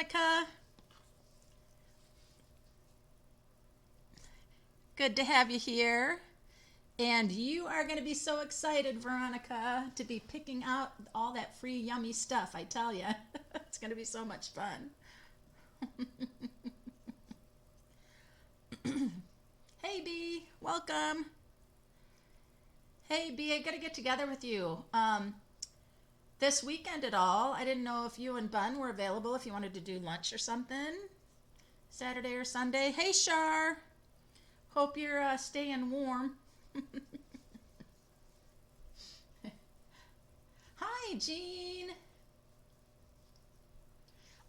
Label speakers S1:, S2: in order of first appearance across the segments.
S1: Veronica. Good to have you here. And you are going to be so excited, Veronica, to be picking out all that free yummy stuff, I tell you. It's going to be so much fun. Hey, B, welcome. Hey, B, I got to get together with you. This weekend at all, I didn't know if you and Bun were available, if you wanted to do lunch or something, Saturday or Sunday. Hey, Shar. Hope you're staying warm. Hi, Jean.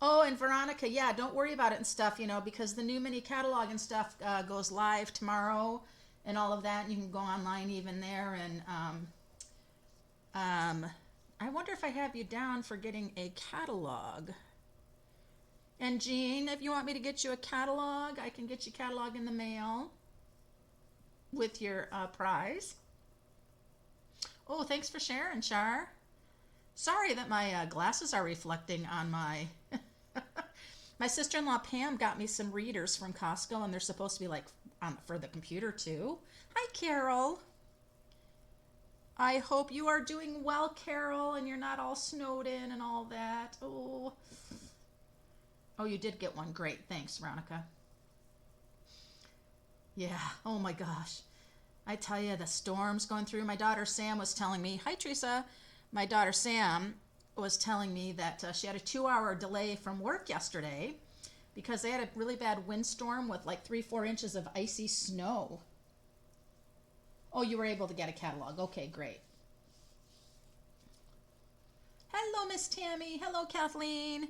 S1: Oh, and Veronica, yeah, don't worry about it and stuff, because the new mini catalog and stuff goes live tomorrow and all of that. And you can go online even there. And I wonder if I have you down for getting a catalog. And Jean, if you want me to get you a catalog, I can get you a catalog in the mail with your prize. Oh, thanks for sharing, Char. Sorry that my glasses are reflecting on my... My sister-in-law Pam got me some readers from Costco, and they're supposed to be like for the computer too. Hi, Carol. I hope you are doing well, Carol, and you're not all snowed in and all that. Oh, you did get one. Great. Thanks, Veronica. Yeah. Oh my gosh. I tell you, the storms going through. My daughter Sam was telling me, hi, Teresa. My daughter Sam was telling me that she had a 2-hour delay from work yesterday because they had a really bad windstorm with like 3-4 inches of icy snow. Oh, you were able to get a catalog. Okay, great. Hello, Miss Tammy. Hello, Kathleen.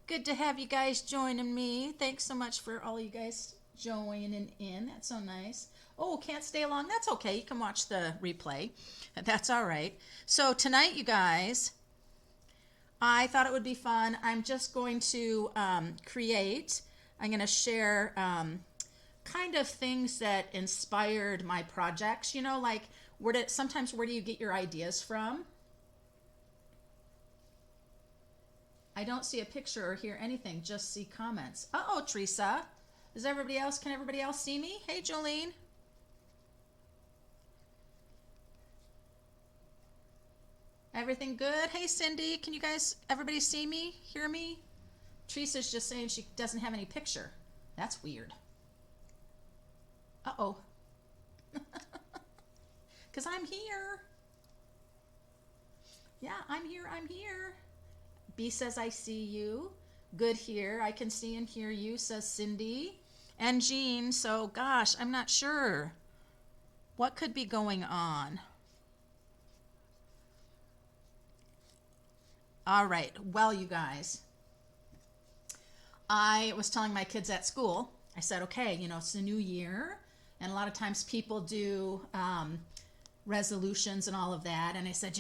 S1: Good to have you guys joining me. Thanks so much for all you guys joining in. That's so nice. Oh, can't stay long? That's okay. You can watch the replay. That's all right. So tonight, you guys, I thought it would be fun. I'm just going to I'm going to share kind of things that inspired my projects. Like sometimes where do you get your ideas from? I don't see a picture or hear anything, just see comments. Uh-oh, Teresa. Can everybody else see me? Hey, Jolene. Everything good? Hey, Cindy. Can everybody see me, hear me? Teresa's just saying she doesn't have any picture. That's weird. Uh-oh. Because I'm here. Yeah, I'm here. B says, I see you. Good here. I can see and hear you, says Cindy. And Jean, so gosh, I'm not sure. What could be going on? All right. Well, you guys, I was telling my kids at school, I said, okay, it's the new year. And a lot of times people do resolutions and all of that. And I said,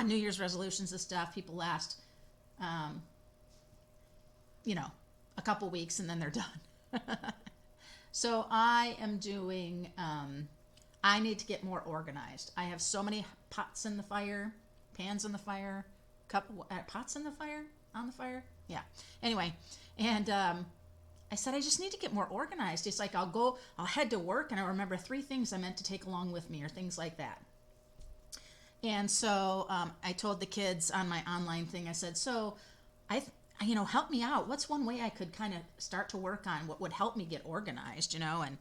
S1: New Year's resolutions and stuff, people last, a couple weeks and then they're done. So I am doing, I need to get more organized. I have so many pots in the fire, pans in the fire, pots in the fire, on the fire. Yeah. Anyway, and I said, I just need to get more organized. It's like I'll head to work and I remember 3 things I meant to take along with me or things like that. And so I told the kids on my online thing, I said, so help me out. What's one way I could kind of start to work on what would help me get organized, and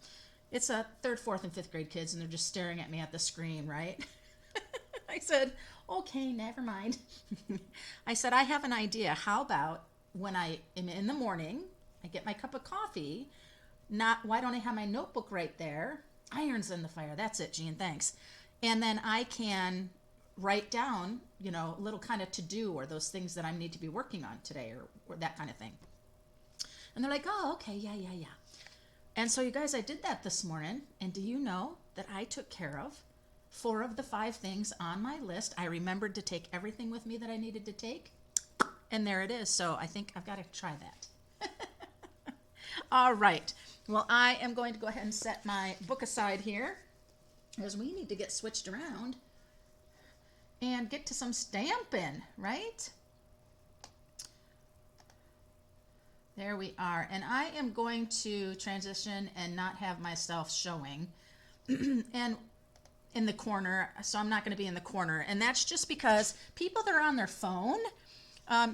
S1: it's a 3rd, 4th, and 5th grade kids and they're just staring at me at the screen, right? I said, okay, never mind. I said, I have an idea. How about when I am in the morning, I get my cup of coffee, why don't I have my notebook right there? Irons in the fire. That's it, Jean, thanks. And then I can write down, little kind of to-do or those things that I need to be working on today or that kind of thing. And they're like, oh, okay, yeah. And so you guys, I did that this morning. And do you know that I took care of 4 of the 5 things on my list? I remembered to take everything with me that I needed to take. And there it is. So I think I've got to try that. All right. Well, I am going to go ahead and set my book aside here as we need to get switched around and get to some stamping, right? There we are. And I am going to transition and not have myself showing and in the corner. So I'm not going to be in the corner. And that's just because people that are on their phone,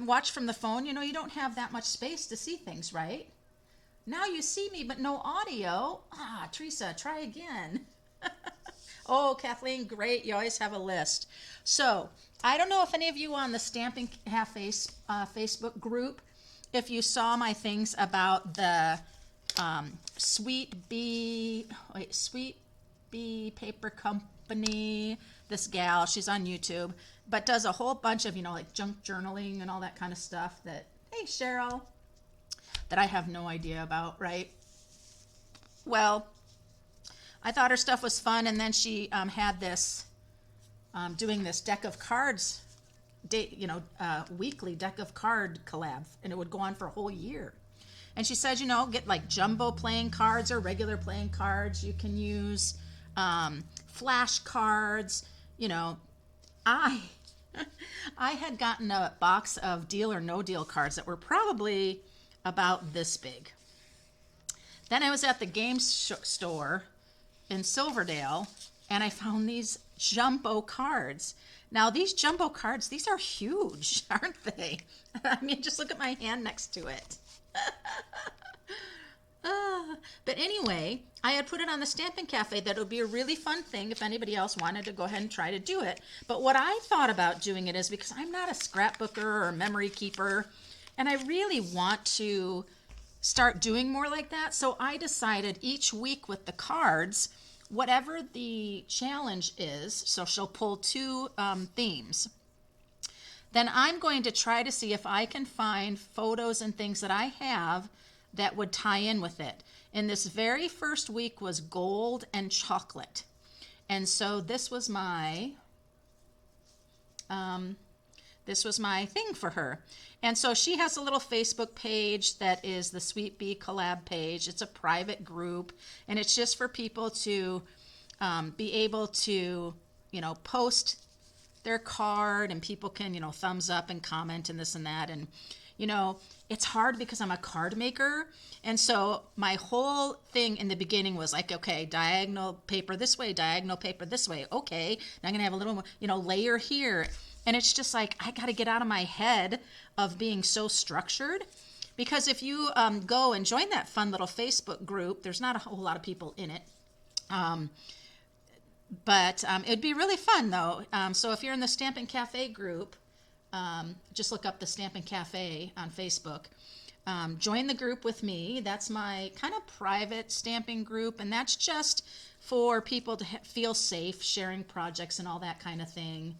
S1: watch from the phone, you know, you don't have that much space to see things, right? Now you see me, but no audio. Ah, Teresa, try again. Oh, Kathleen, great. You always have a list. So I don't know if any of you on the Stampin' Cafe Facebook group, if you saw my things about the Sweet Bee Paper Company. This gal, she's on YouTube, but does a whole bunch of, you know, like junk journaling and all that kind of stuff that, hey, Cheryl, that I have no idea about, right? Well, I thought her stuff was fun, and then she had this, doing this deck of cards, weekly deck of card collab, and it would go on for a whole year. And she says, you know, get like jumbo playing cards or regular playing cards. You can use flash cards. You know, I had gotten a box of Deal or No Deal cards that were probably about this big. Then I was at the game store in Silverdale, and I found these jumbo cards. Now, these jumbo cards, these are huge, aren't they? I mean, just look at my hand next to it. But anyway, I had put it on the Stampin' Cafe that it would be a really fun thing if anybody else wanted to go ahead and try to do it. But what I thought about doing it is because I'm not a scrapbooker or a memory keeper, and I really want to start doing more like that. So I decided each week with the cards, whatever the challenge is, so she'll pull two themes. Then I'm going to try to see if I can find photos and things that I have that would tie in with it. And this very first week was gold and chocolate. And so this was my thing for her. And so she has a little Facebook page that is the Sweet Bee collab page. It's a private group, and it's just for people to be able to, you know, post their card, and people can, you know, thumbs up and comment and this and that. And, you know, it's hard because I'm a card maker. And so my whole thing in the beginning was like, okay, diagonal paper this way, diagonal paper this way. Okay, now I'm going to have a little more, you know, layer here. And it's just like, I got to get out of my head of being so structured. Because if you go and join that fun little Facebook group, there's not a whole lot of people in it. But it'd be really fun, though. So if you're in the Stampin' Cafe group, just look up the Stampin' Cafe on Facebook. Join the group with me. That's my kind of private stamping group, and that's just for people to feel safe sharing projects and all that kind of thing.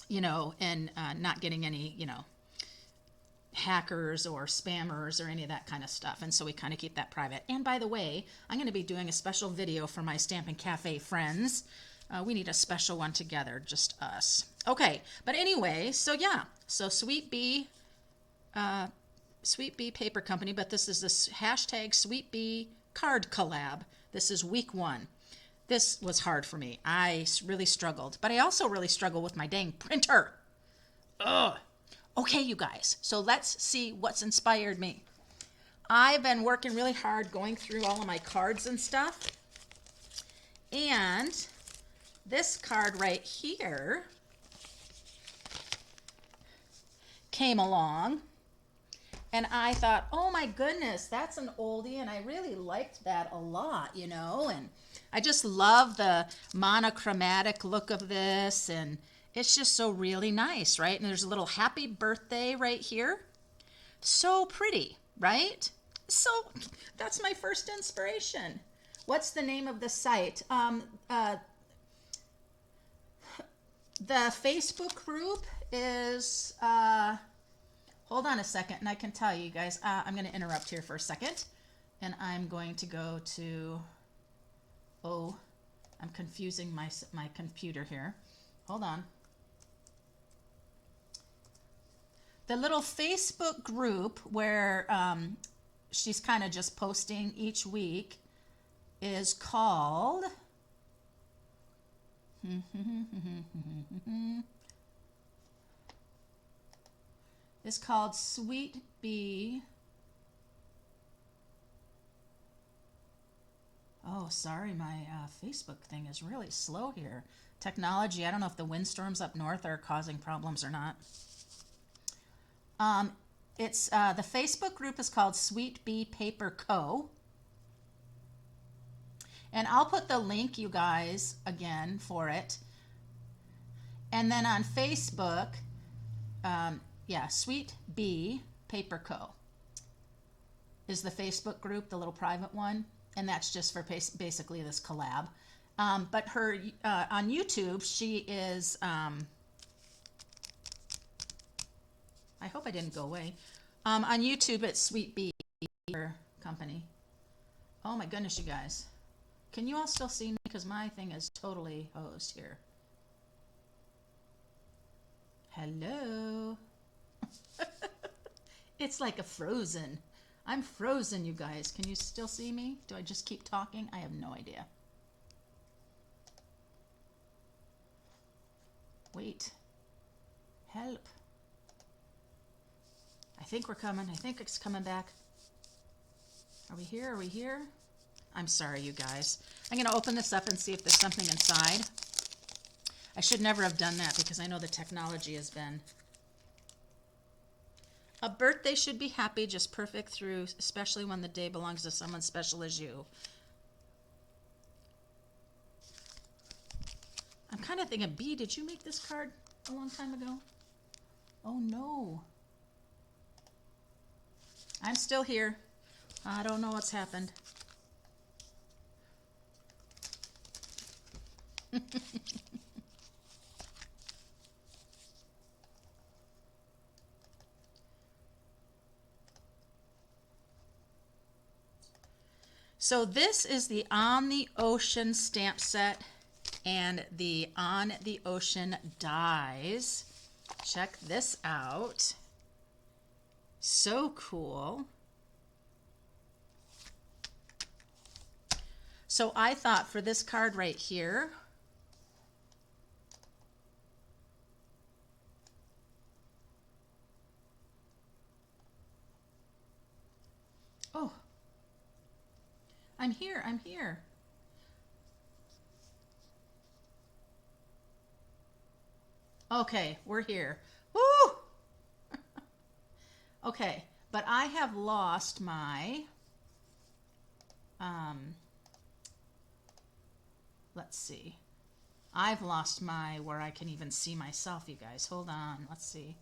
S1: You know, and not getting any, you know, hackers or spammers or any of that kind of stuff. And so we kind of keep that private. And by the way, I'm going to be doing a special video for my Stampin' Cafe friends. We need a special one together, just us. Okay, but anyway, so yeah, so Sweet Bee Paper Company, but this is this hashtag Sweet Bee card collab. This is week 1. This was hard for me. I really struggled, but I also really struggle with my dang printer. Ugh. Okay, you guys, so let's see what's inspired me. I've been working really hard going through all of my cards and stuff. And this card right here came along. And I thought, oh my goodness, that's an oldie, and I really liked that a lot, you know, and I just love the monochromatic look of this, and it's just so really nice, right? And there's a little happy birthday right here. So pretty, right? So that's my first inspiration. What's the name of the site? The Facebook group is... hold on a second, and I can tell you guys, I'm going to interrupt here for a second, and I'm going to go to, I'm confusing my computer here. Hold on. The little Facebook group where she's kind of just posting each week is called... is called Sweet Bee. Oh, sorry, my Facebook thing is really slow here. Technology, I don't know if the windstorms up north are causing problems or not. It's the Facebook group is called Sweet Bee Paper Co. And I'll put the link, you guys, again for it. And then on Facebook, yeah, Sweet Bee Paper Co. is the Facebook group, the little private one. And that's just for basically this collab. But her, on YouTube, she is, I hope I didn't go away. On YouTube, it's Sweet Bee Company. Oh my goodness, you guys. Can you all still see me? Because my thing is totally hosed here. Hello. It's like a frozen. I'm frozen, you guys. Can you still see me? Do I just keep talking? I have no idea. Wait. Help. I think we're coming. I think it's coming back. Are we here? Are we here? I'm sorry, you guys. I'm going to open this up and see if there's something inside. I should never have done that because I know the technology has been. A birthday should be happy, just perfect through, especially when the day belongs to someone special as you. I'm kind of thinking, B, did you make this card a long time ago? Oh, no. I'm still here. I don't know what's happened. So this is the On the Ocean stamp set and the On the Ocean dies. Check this out. So cool. So I thought for this card right here, oh, I'm here, I'm here. Okay, we're here. Woo! Okay, but I have lost my, let's see. I've lost my, where I can even see myself, you guys. Hold on, let's see.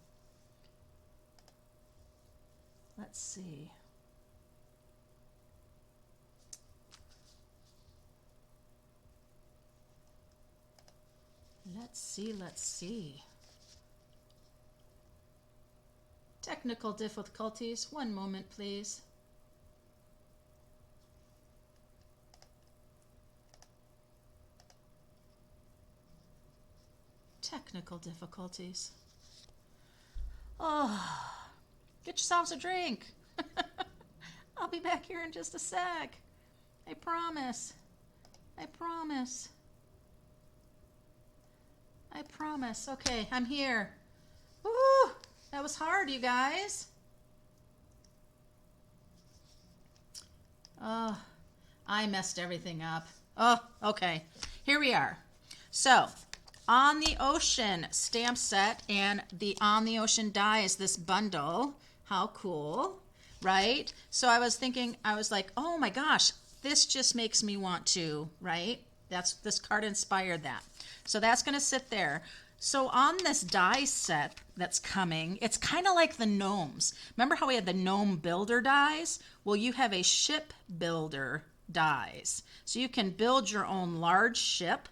S1: Let's see. Let's see, let's see. Technical difficulties. One moment, please. Technical difficulties. Oh, get yourselves a drink. I'll be back here in just a sec. I promise. I promise. I promise. Okay, I'm here. Woo! That was hard, you guys. Oh, I messed everything up. Oh, okay. Here we are. So, On the Ocean stamp set and the On the Ocean die is this bundle. How cool, right? So I was thinking, I was like, oh my gosh, this just makes me want to, right? This card inspired that. So that's going to sit there. So on this die set that's coming, it's kind of like the gnomes. Remember how we had the gnome builder dies? Well, you have a ship builder dies. So you can build your own large ship,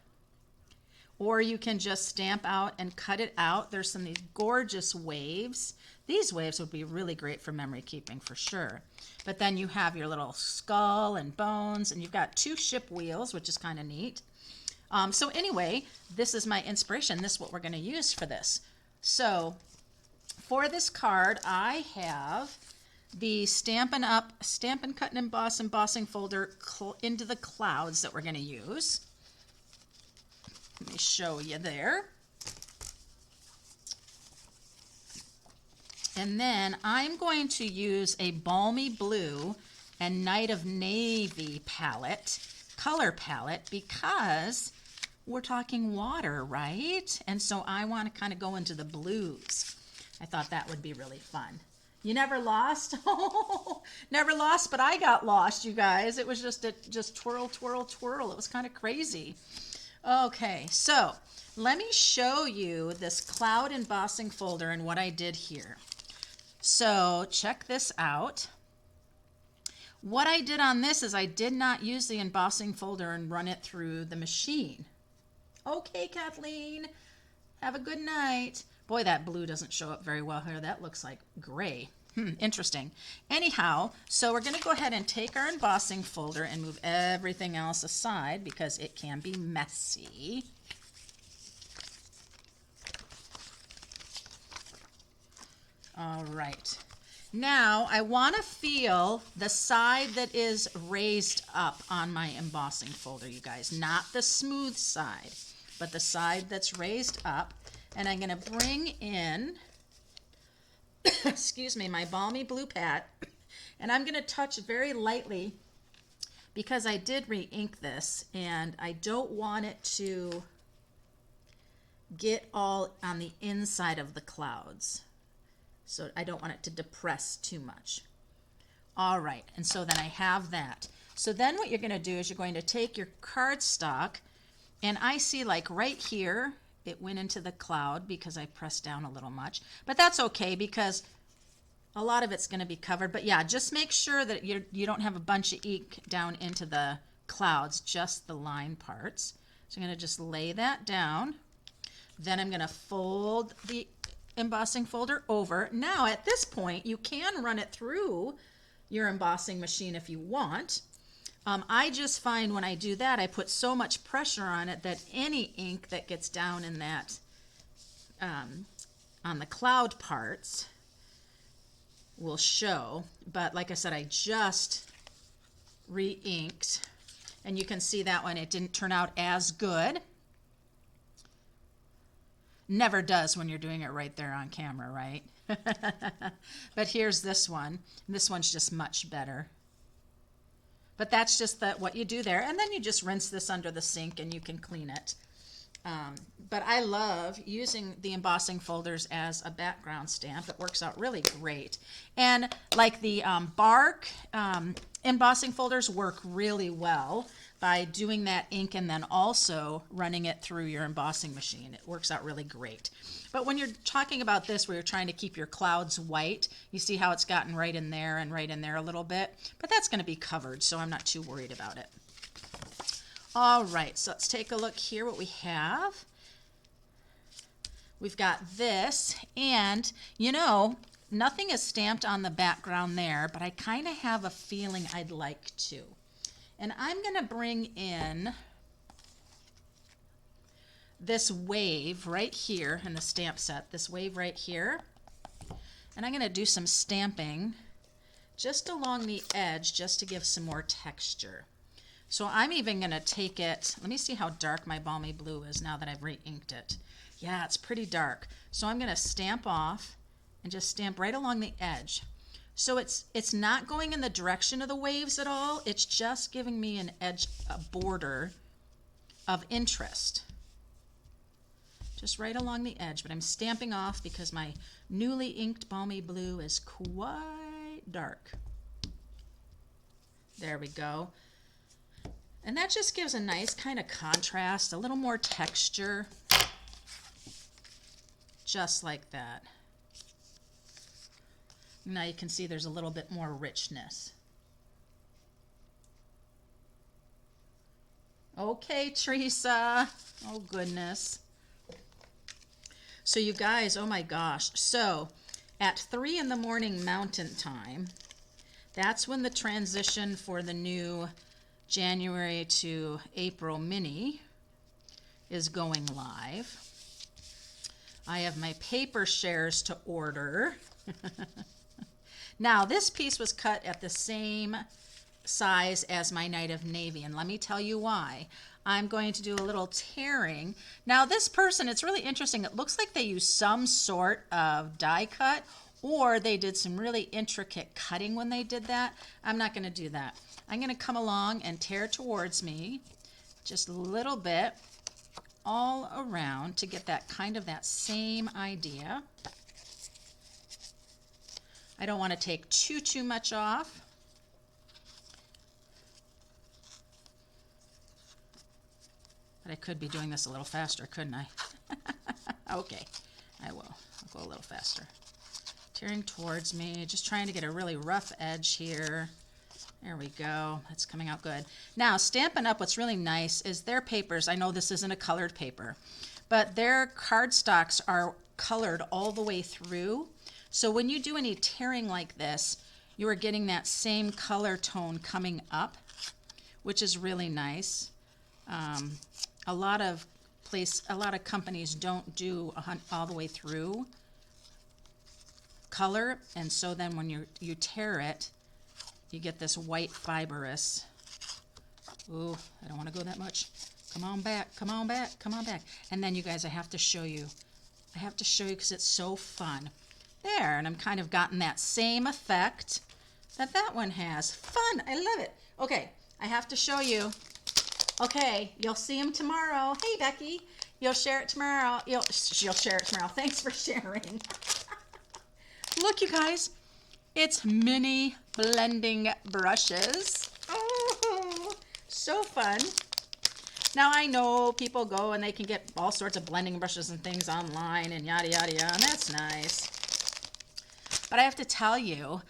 S1: or you can just stamp out and cut it out. There's some of these gorgeous waves. These waves would be really great for memory keeping for sure. But then you have your little skull and bones, and you've got 2 ship wheels, which is kind of neat. So anyway, this is my inspiration. This is what we're going to use for this. So for this card, I have the Stampin' Up, Stampin' Cut and Emboss embossing folder into the clouds that we're going to use. Let me show you there. And then I'm going to use a Balmy Blue and Night of Navy color palette, because we're talking water, right? And so I want to kind of go into the blues. I thought that would be really fun. You never lost? Never lost, but I got lost, you guys. It was just twirl, twirl, twirl. It was kind of crazy. Okay, so let me show you this cloud embossing folder and what I did here. So check this out. What I did on this is I did not use the embossing folder and run it through the machine. Okay, Kathleen, have a good night. Boy, that blue doesn't show up very well here. That looks like gray. Interesting. Anyhow, so we're going to go ahead and take our embossing folder and move everything else aside because it can be messy. All right. Now I want to feel the side that is raised up on my embossing folder, you guys. Not the smooth side, but the side that's raised up. And I'm going to bring in, excuse me, my Balmy Blue pad. And I'm going to touch very lightly because I did re-ink this and I don't want it to get all on the inside of the clouds. So I don't want it to depress too much. All right, and so then I have that. So then what you're going to do is you're going to take your cardstock, and I see like right here, it went into the cloud because I pressed down a little much. But that's okay because a lot of it's going to be covered. But yeah, just make sure that you don't have a bunch of ink down into the clouds, just the line parts. So I'm going to just lay that down. Then I'm going to fold the embossing folder over. Now at this point you can run it through your embossing machine if you want. I just find when I do that I put so much pressure on it that any ink that gets down in that on the cloud parts will show. But like I said, I just re-inked and you can see that one, it didn't turn out as good. Never does when you're doing it right there on camera, right? But here's this one. This one's just much better. But that's just what you do there. And then you just rinse this under the sink and you can clean it. But I love using the embossing folders as a background stamp. It works out really great. And like the bark embossing folders work really well by doing that ink and then also running it through your embossing machine. It works out really great. But when you're talking about this where you're trying to keep your clouds white, you see how it's gotten right in there and right in there a little bit. But that's going to be covered, so I'm not too worried about it. All right, so let's take a look here what we have. We've got this, and you know, nothing is stamped on the background there, but I kind of have a feeling I'd like to. And I'm going to bring in this wave right here in the stamp set, this wave right here. And I'm going to do some stamping just along the edge just to give some more texture. So I'm even going to take it, let me see how dark my Balmy Blue is now that I've re-inked it. Yeah, it's pretty dark. So I'm going to stamp off and just stamp right along the edge. So it's not going in the direction of the waves at all. It's just giving me an edge, a border of interest. Just right along the edge, but I'm stamping off because my newly inked Balmy Blue is quite dark. There we go. And that just gives a nice kind of contrast, a little more texture. Just like that. Now you can see there's a little bit more richness. Okay, Teresa. Oh, goodness. So you guys, oh my gosh. So at 3 in the morning Mountain Time, that's when the transition for the new January to April mini is going live. I have my paper shares to order. Now this piece was cut at the same size as my Night of Navy, and let me tell you why. I'm going to do a little tearing. Now this person, it's really interesting. It looks like they use some sort of die cut, or they did some really intricate cutting when they did that. I'm not going to do that. I'm going to come along and tear towards me just a little bit all around to get that kind of that same idea. I don't want to take too much off. But I could be doing this a little faster, couldn't I? Okay, I will. I'll go a little faster. Tearing towards me, just trying to get a really rough edge here. There we go. That's coming out good. Now, Stampin' Up!, what's really nice is their papers. I know this isn't a colored paper, but their cardstocks are colored all the way through. So when you do any tearing like this, you are getting that same color tone coming up, which is really nice. A lot of companies don't do all the way through color, and so then when you tear it, you get this white fibrous. Ooh, I don't want to go that much. Come on back, come on back, come on back. And then you guys, I have to show you because it's so fun. There, and I'm kind of gotten that same effect that one has. Fun, I love it. Okay, I have to show you. Okay, you'll see him tomorrow. Hey, Becky, you'll share it tomorrow. She'll share it tomorrow. Thanks for sharing. Look, you guys, it's mini blending brushes. Oh, so fun. Now, I know people go and they can get all sorts of blending brushes and things online and yada, yada, yada, and that's nice. But I have to tell you,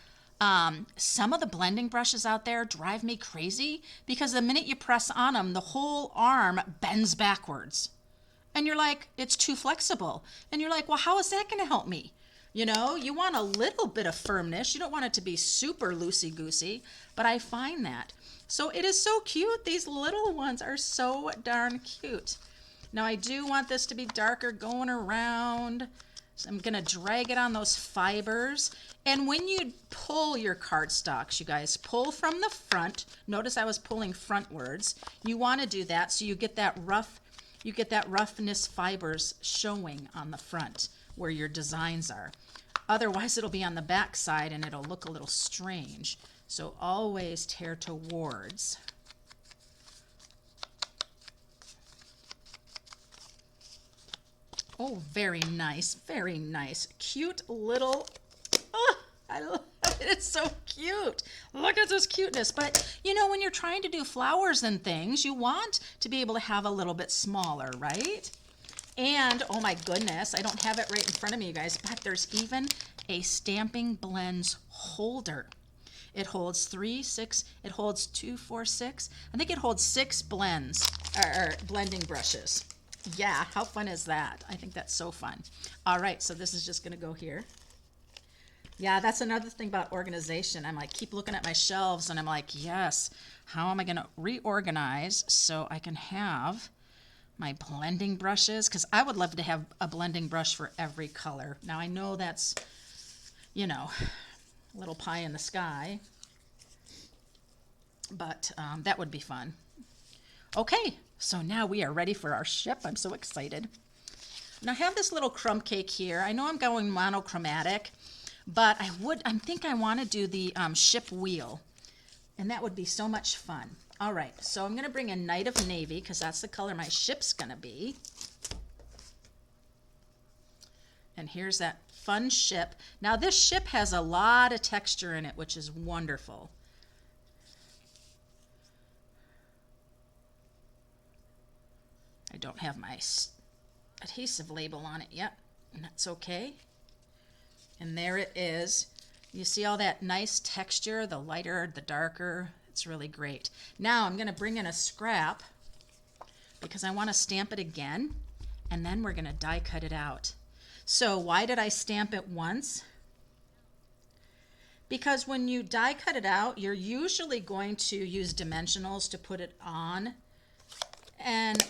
S1: some of the blending brushes out there drive me crazy because the minute you press on them, the whole arm bends backwards. And you're like, it's too flexible. And you're like, well, how is that going to help me? You know, you want a little bit of firmness. You don't want it to be super loosey-goosey, but I find that. So it is so cute. These little ones are so darn cute. Now, I do want this to be darker going around. So I'm going to drag it on those fibers. And when you pull your cardstocks, you guys, pull from the front. Notice I was pulling frontwards. You want to do that so you get that roughness fibers showing on the front where your designs are. Otherwise, it'll be on the back side and it'll look a little strange. So always tear towards. Oh, very nice, very nice. Cute little, oh, I love it. It's so cute. Look at this cuteness. But, you know, when you're trying to do flowers and things, you want to be able to have a little bit smaller, right? And, oh my goodness, I don't have it right in front of me, you guys, but there's even a Stampin' Blends holder. It holds 3, 6, it holds 2, 4, 6. I think it holds 6 blends, or blending brushes. Yeah, how fun is that? I think that's so fun. All right, so this is just going to go here. Yeah, that's another thing about organization. I'm like, keep looking at my shelves, and I'm like, yes, how am I going to reorganize so I can have my blending brushes? Because I would love to have a blending brush for every color. Now, I know that's, you know, a little pie in the sky, but that would be fun. Okay, so now we are ready for our ship. I'm so excited. And I have this little crumb cake here. I know I'm going monochromatic, but I think I want to do the ship wheel, and that would be so much fun. All right, so I'm going to bring a Night of Navy because that's the color my ship's going to be. And here's that fun ship. Now this ship has a lot of texture in it, which is wonderful. I don't have my adhesive label on it yet, and that's okay. And there it is. You see all that nice texture, the lighter, the darker. It's really great. Now I'm going to bring in a scrap because I want to stamp it again, and then we're going to die cut it out. So why did I stamp it once? Because when you die cut it out, you're usually going to use dimensionals to put it on, and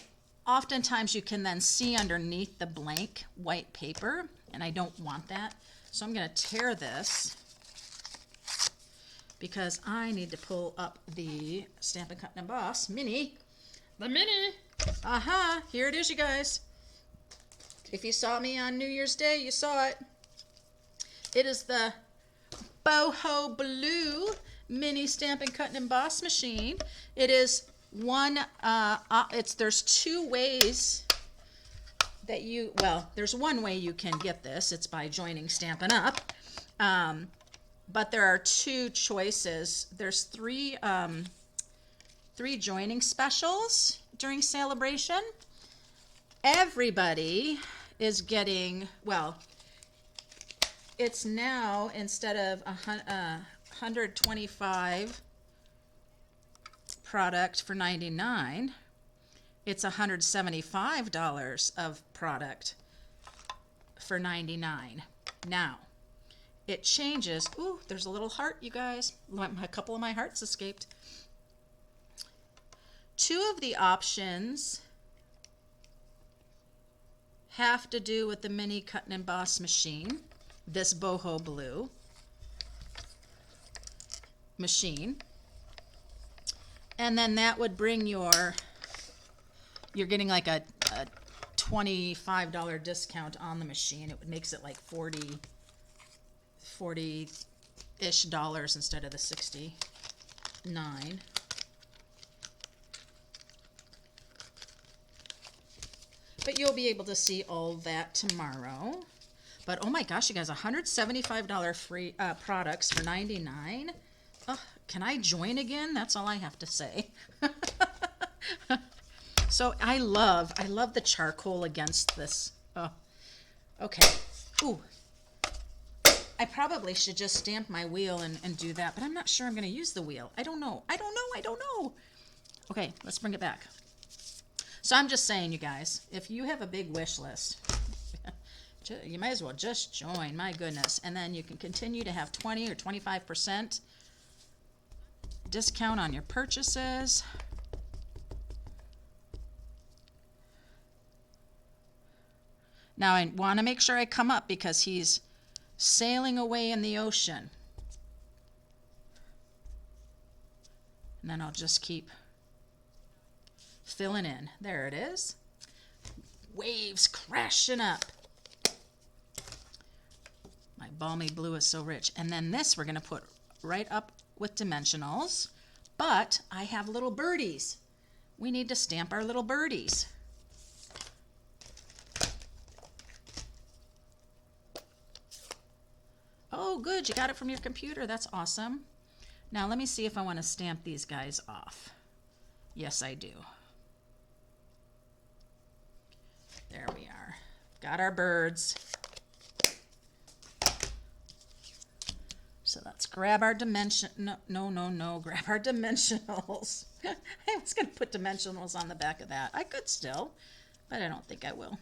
S1: oftentimes you can then see underneath the blank white paper, and I don't want that. So I'm going to tear this because I need to pull up the Stampin' Cut and Emboss Mini. The Mini! Aha! Here it is, you guys. If you saw me on New Year's Day, you saw it. It is the Boho Blue Mini Stamp and Cut and Emboss machine. It is one, there's two ways that there's one way you can get this. It's by joining Stampin' Up. But there are two choices. There's three joining specials during Sale-A-Bration. Everybody is getting, it's now, instead of 125 product for $99, it's $175 of product for $99. Now, it changes. Ooh, there's a little heart, you guys. A couple of my hearts escaped. Two of the options have to do with the Mini Cut and Emboss machine, this Boho Blue machine. And then that would bring you're getting like a $25 discount on the machine. It makes it like 40-ish dollars instead of the 69. But you'll be able to see all that tomorrow. But oh my gosh, you guys, $175 free products for $99. Can I join again? That's all I have to say. So I love the charcoal against this. Oh, okay. Ooh. I probably should just stamp my wheel and do that, but I'm not sure I'm going to use the wheel. I don't know. Okay, let's bring it back. So I'm just saying, you guys, if you have a big wish list, you might as well just join, my goodness. And then you can continue to have 20 or 25% discount on your purchases. Now I want to make sure I come up because he's sailing away in the ocean. And then I'll just keep filling in. There it is. Waves crashing up. My balmy blue is so rich. And then this we're going to put right up with dimensionals. But I have little birdies. We need to stamp our little birdies. Oh, good. You got it from your computer. That's awesome. Now let me see if I want to stamp these guys off. Yes, I do. There we are. Got our birds. So let's grab our dimension. No. Grab our dimensionals. I was going to put dimensionals on the back of that. I could still, but I don't think I will.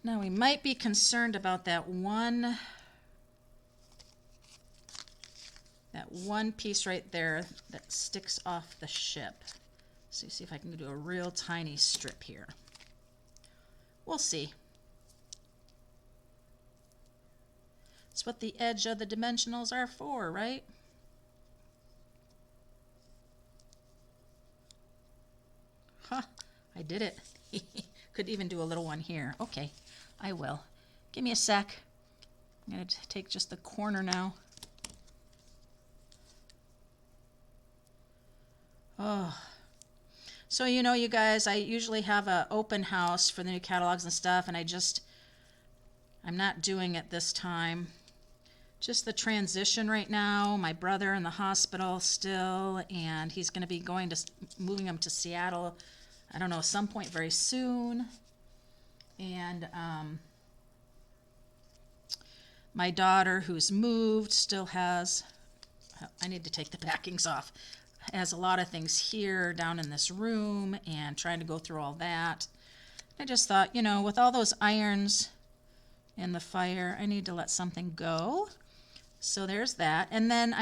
S1: Now we might be concerned about that one piece right there that sticks off the ship. So see if I can do a real tiny strip here. We'll see. It's what the edge of the dimensionals are for, right? Huh, I did it. Could even do a little one here. Okay, I will. Give me a sec. I'm going to take just the corner now. Oh. So, you know, you guys, I usually have an open house for the new catalogs and stuff, and I'm not doing it this time. Just the transition right now. My brother in the hospital still, and he's going to be moving him to Seattle, I don't know, some point very soon. And my daughter, who's moved, still has, I need to take the backings off, has a lot of things here down in this room and trying to go through all that. I just thought, you know, with all those irons in the fire, I need to let something go. So there's that. And then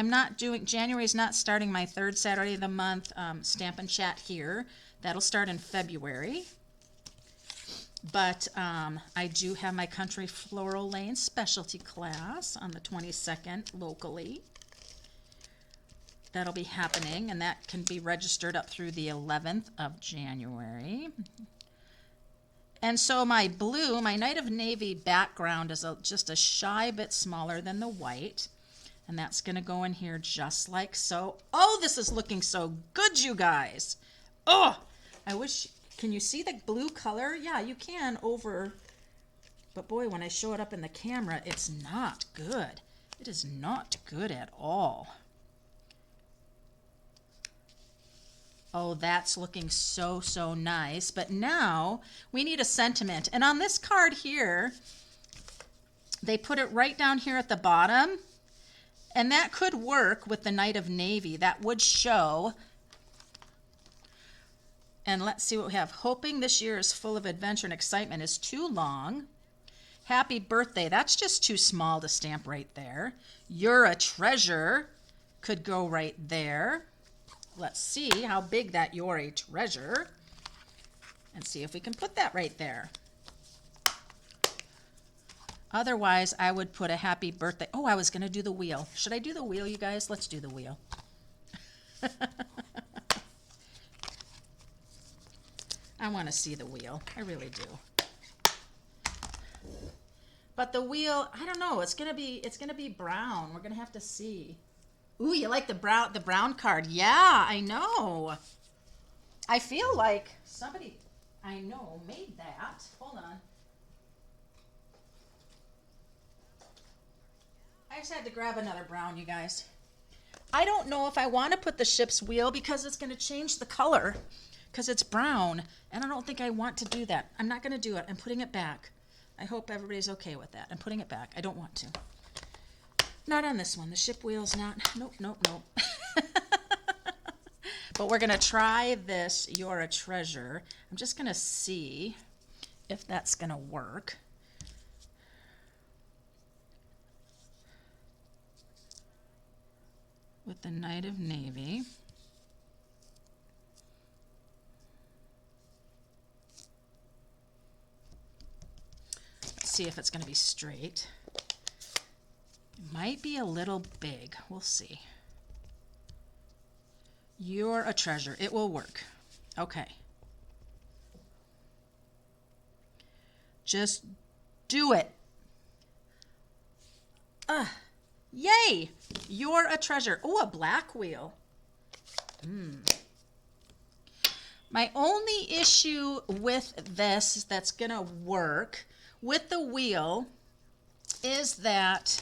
S1: January's not starting my third Saturday of the month Stamp and Chat here. That'll start in February. But I do have my Country Floral Lane specialty class on the 22nd locally. That'll be happening, and that can be registered up through the 11th of January. And so my blue, my Night of Navy background is just a shy bit smaller than the white. And that's going to go in here just like so. Oh, this is looking so good, you guys. Oh, I wish, can you see the blue color? Yeah, you can over, but boy, when I show it up in the camera, it's not good. It is not good at all. Oh, that's looking so, so nice. But now we need a sentiment. And on this card here, they put it right down here at the bottom. And that could work with the Night of Navy. That would show. And let's see what we have. Hoping this year is full of adventure and excitement is too long. Happy birthday. That's just too small to stamp right there. You're a treasure could go right there. Let's see how big that you're a treasure. And see if we can put that right there. Otherwise, I would put a happy birthday. Oh, I was going to do the wheel. Should I do the wheel, you guys? Let's do the wheel. I want to see the wheel. I really do. But the wheel, I don't know. It's going to be brown. We're going to have to see. Ooh, you like the brown card? Yeah, I know. I feel like somebody I know made that. Hold on. I just had to grab another brown, you guys. I don't know if I want to put the ship's wheel because it's going to change the color because it's brown. And I don't think I want to do that. I'm not going to do it. I'm putting it back. I hope everybody's okay with that. I'm putting it back. I don't want to. Not on this one. The ship wheel's not. Nope, nope, nope. But we're going to try this You're a Treasure. I'm just going to see if that's going to work. With the Night of Navy. Let's see if it's going to be straight. It might be a little big. We'll see. You're a treasure. It will work. Okay. Just do it. Yay! You're a treasure. Oh, a black wheel. My only issue with this that's going to work with the wheel is that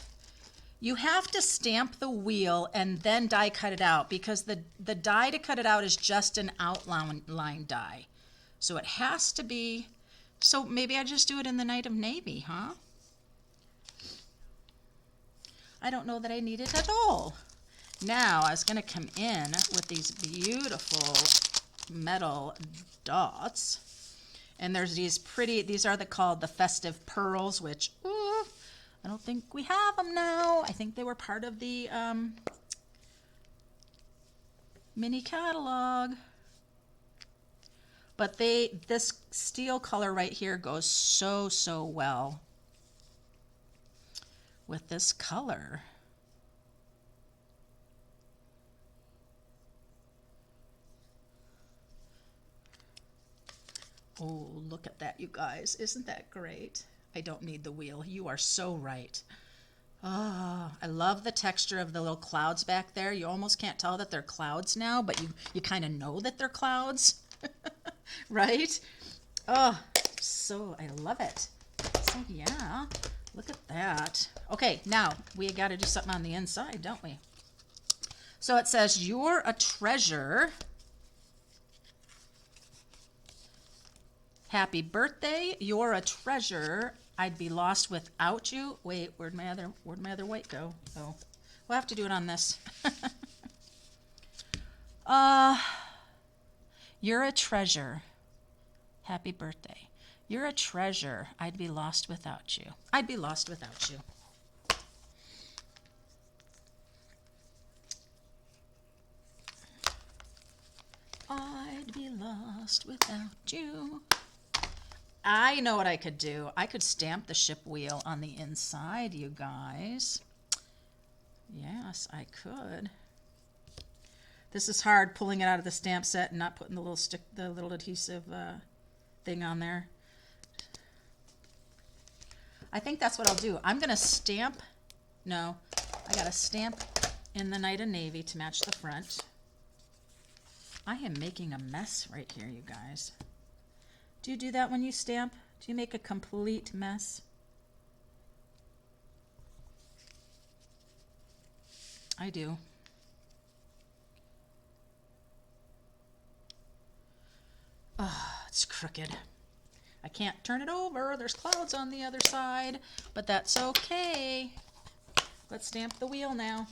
S1: you have to stamp the wheel and then die cut it out because the die to cut it out is just an outline die. So it has to be, so maybe I just do it in the Night of Navy, huh? I don't know that I need it at all. Now I was going to come in with these beautiful metal dots. And there's these pretty, these are called the Festive Pearls, which I don't think we have them now. I think they were part of the mini catalog. But this steel color right here goes so, so well with this color. Oh, look at that, you guys. Isn't that great? I don't need the wheel. You are so right. Oh, I love the texture of the little clouds back there. You almost can't tell that they're clouds now, but you kind of know that they're clouds, right? Oh, so I love it. So yeah, look at that. Okay, now we got to do something on the inside, don't we? So it says, you're a treasure. Happy birthday, you're a treasure. I'd be lost without you. Wait, where'd my other white go? Oh, we'll have to do it on this. You're a treasure. Happy birthday. You're a treasure. I'd be lost without you. I'd be lost without you. I'd be lost without you. I know what I could do. I could stamp the ship wheel on the inside, you guys. Yes, I could. This is hard, pulling it out of the stamp set and not putting the little adhesive thing on there. I think that's what I'll do. I'm gonna stamp, no, I gotta stamp in the Night of Navy to match the front. I am making a mess right here, you guys. Do you do that when you stamp? Do you make a complete mess? I do. Oh, it's crooked. I can't turn it over. There's clouds on the other side, but that's okay. Let's stamp the wheel now.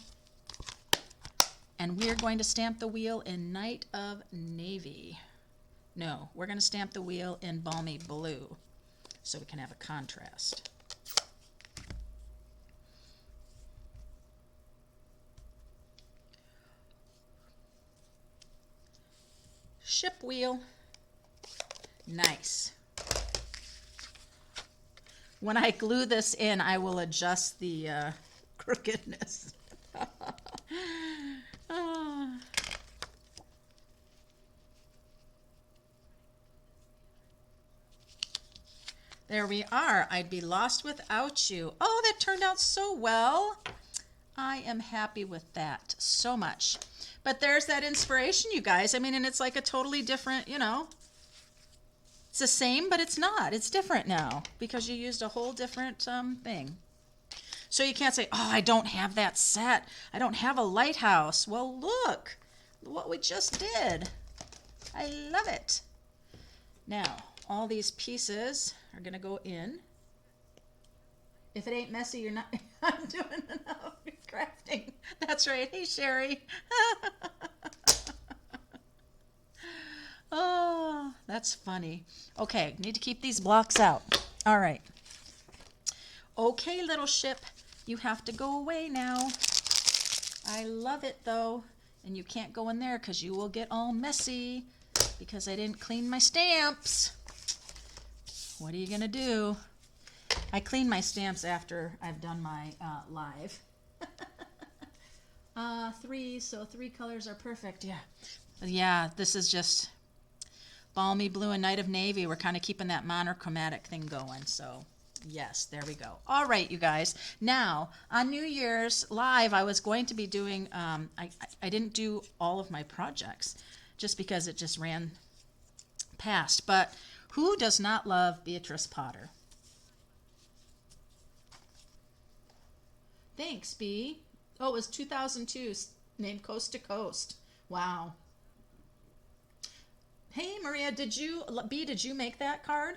S1: And we're going to stamp the wheel in Night of Navy. No, we're going to stamp the wheel in Balmy Blue so we can have a contrast. Ship wheel. Nice. When I glue this in, I will adjust the crookedness. There we are. I'd be lost without you. Oh, that turned out so well. I am happy with that so much. But there's that inspiration, you guys. I mean, and it's like a totally different, you know, it's the same, but it's not. It's different now because you used a whole different thing. So you can't say, oh, I don't have that set. I don't have a lighthouse. Well, look what we just did. I love it. Now, all these pieces are going to go in. If it ain't messy, you're not I'm doing enough crafting. That's right. Hey, Sherry. Oh, that's funny. Okay, need to keep these blocks out. All right. Okay, little ship, you have to go away now. I love it, though. And you can't go in there because you will get all messy because I didn't clean my stamps. What are you going to do? I clean my stamps after I've done my live. So 3 colors are perfect. Yeah. Yeah, this is just Balmy Blue and Night of Navy. We're kind of keeping that monochromatic thing going. So, yes, there we go. All right, you guys. Now, on New Year's Live, I was going to be doing, I didn't do all of my projects just because it just ran past. But who does not love Beatrice Potter? Thanks, B. Oh, it was 2002, named Coast to Coast. Wow. Hey, Maria, did you make that card?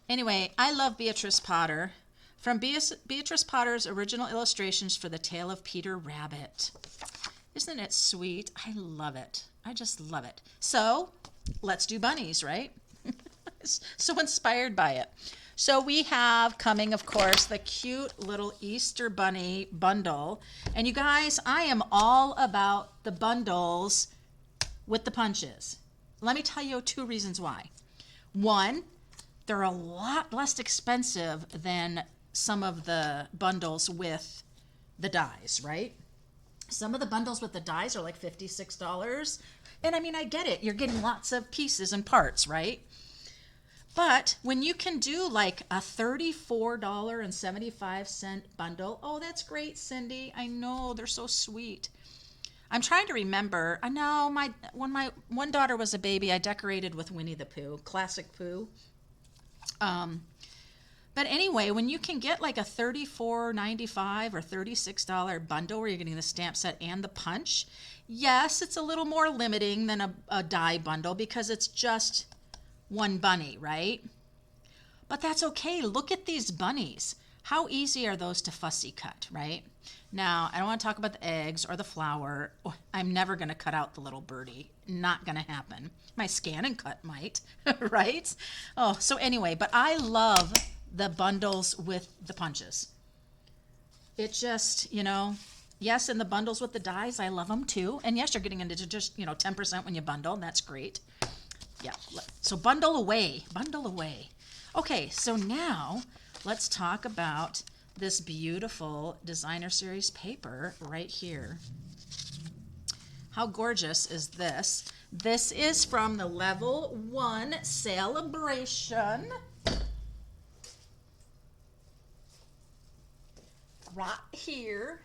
S1: Anyway, I love Beatrice Potter. From Beatrice Potter's original illustrations for The Tale of Peter Rabbit. Isn't it sweet? I love it. I just love it. So, let's do bunnies, right? So inspired by it. So we have coming, of course, the cute little Easter Bunny bundle. And you guys, I am all about the bundles with the punches. Let me tell you 2 reasons why. One, they're a lot less expensive than some of the bundles with the dies, right? Some of the bundles with the dies are like $56. And I mean, I get it. You're getting lots of pieces and parts, right? But when you can do like a $34.75 bundle, oh, that's great, Cindy. I know, they're so sweet. I'm trying to remember. I know when my one daughter was a baby, I decorated with Winnie the Pooh, classic Pooh. But anyway, when you can get like a $34.95 or $36 bundle where you're getting the stamp set and the punch, yes, it's a little more limiting than a die bundle because it's just one bunny, right? But that's okay. Look at these bunnies. How easy are those to fussy cut, right? Now, I don't want to talk about the eggs or the flower. Oh, I'm never going to cut out the little birdie. Not going to happen. My scan and cut might, right? Oh, so anyway, but I love the bundles with the punches. It just, you know, yes, and the bundles with the dies, I love them too. And yes, you're getting into just, 10% when you bundle, and that's great. Yeah, so bundle away, bundle away. Okay, so now let's talk about this beautiful designer series paper right here. How gorgeous is this? This is from the Level 1 Sale-A-Bration. Right here.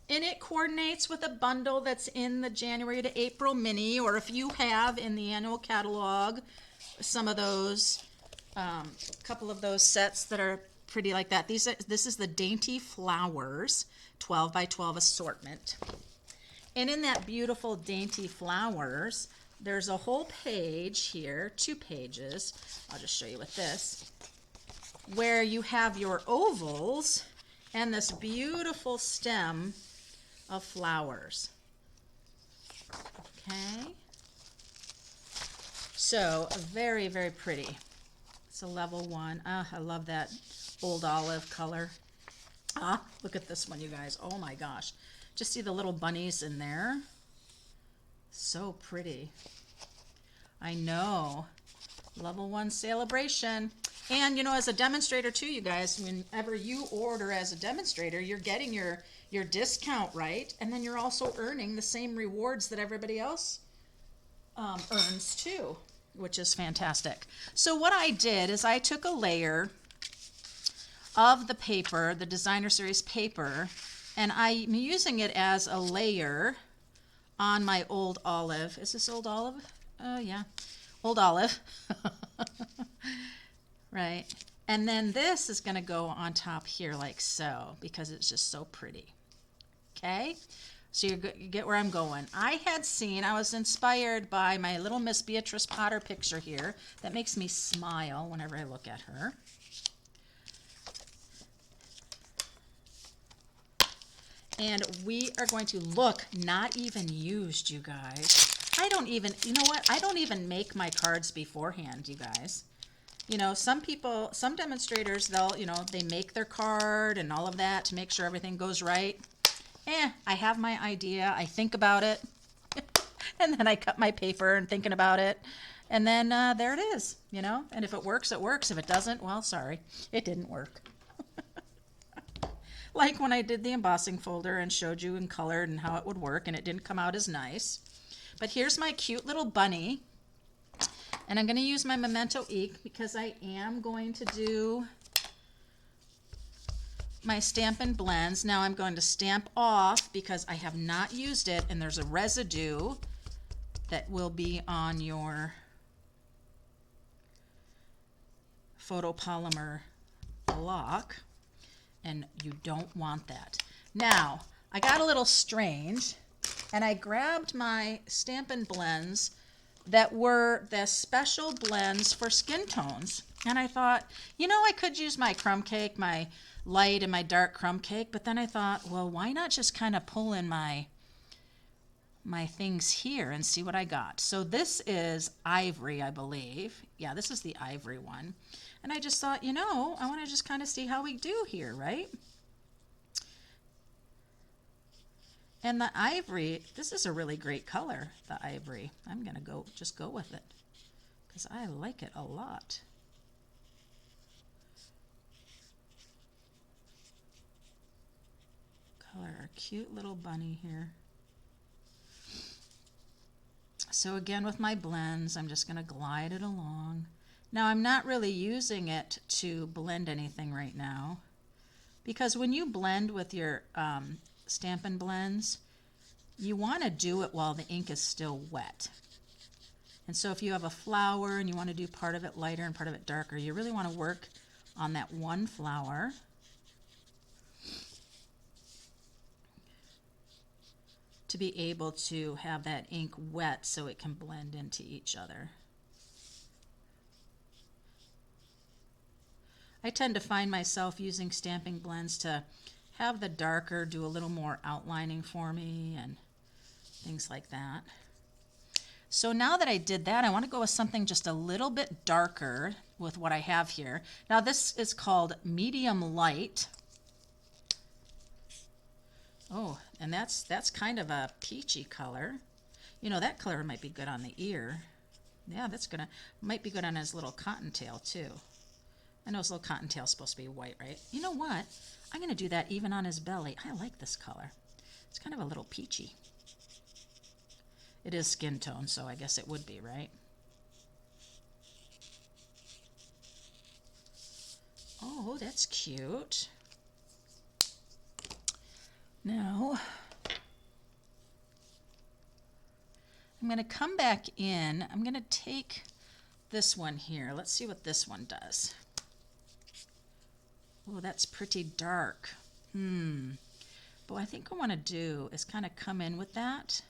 S1: And it coordinates with a bundle that's in the January to April mini, or if you have in the annual catalog some of those, a couple of those sets that are pretty like that. This is the Dainty Flowers 12 by 12 assortment. And in that beautiful Dainty Flowers, there's a whole page here, 2 pages. I'll just show you with this, where you have your ovals and this beautiful stem of flowers. Okay. So very, very pretty. It's a Level 1. I love that old olive color. Look at this one, you guys. Oh my gosh. Just see the little bunnies in there. So pretty. I know. Level 1 Sale-A-Bration. And you know, as a demonstrator too, you guys, whenever you order as a demonstrator, you're getting your discount, right? And then you're also earning the same rewards that everybody else earns too, which is fantastic. So what I did is I took a layer of the paper, the designer series paper, and I'm using it as a layer on my old olive. Is this old olive? Yeah, old olive. Right. And then this is going to go on top here like so, because it's just so pretty. Okay. So you get where I'm going. I was inspired by my little Miss Beatrice Potter picture here. That makes me smile whenever I look at her. And we are going to look, not even used, you guys. I don't even, you know what? I don't even make my cards beforehand, you guys. You know, some people, some demonstrators, they make their card and all of that to make sure everything goes right. I have my idea, I think about it, and then I cut my paper and thinking about it, and then there it is, you know, and if it works, it works. If it doesn't, well, sorry, it didn't work. Like when I did the embossing folder and showed you in color and how it would work, and it didn't come out as nice. But here's my cute little bunny. And I'm going to use my Memento ink because I am going to do my Stampin' Blends. Now I'm going to stamp off because I have not used it, and there's a residue that will be on your photopolymer block, and you don't want that. Now, I got a little strange, and I grabbed my Stampin' Blends that were the special blends for skin tones. And I thought, you know, I could use my crumb cake, my light and my dark crumb cake, but then I thought, well, why not just kind of pull in my things here and see what I got. So this is ivory, I believe. Yeah, this is the ivory one. And I just thought, you know, I want to just kind of see how we do here, right? And the ivory, this is a really great color, the ivory. I'm going to just go with it because I like it a lot. Color our cute little bunny here. So again, with my blends, I'm just going to glide it along. Now, I'm not really using it to blend anything right now, because when you blend with your Stampin' Blends, you want to do it while the ink is still wet. And so if you have a flower and you want to do part of it lighter and part of it darker, you really want to work on that one flower. To be able to have that ink wet so it can blend into each other. I tend to find myself using Stampin' Blends to have the darker do a little more outlining for me and things like that. So now that I did that, I want to go with something just a little bit darker with what I have here. Now this is called Medium Light. Oh, and that's kind of a peachy color. You know, that color might be good on the ear. Yeah, might be good on his little cottontail too. I know his little cottontail is supposed to be white, right? You know what? I'm going to do that even on his belly. I like this color. It's kind of a little peachy. It is skin tone, so I guess it would be, right? Oh, that's cute. Now, I'm going to come back in. I'm going to take this one here. Let's see what this one does. Oh, that's pretty dark. But what I think I want to do is kind of come in with that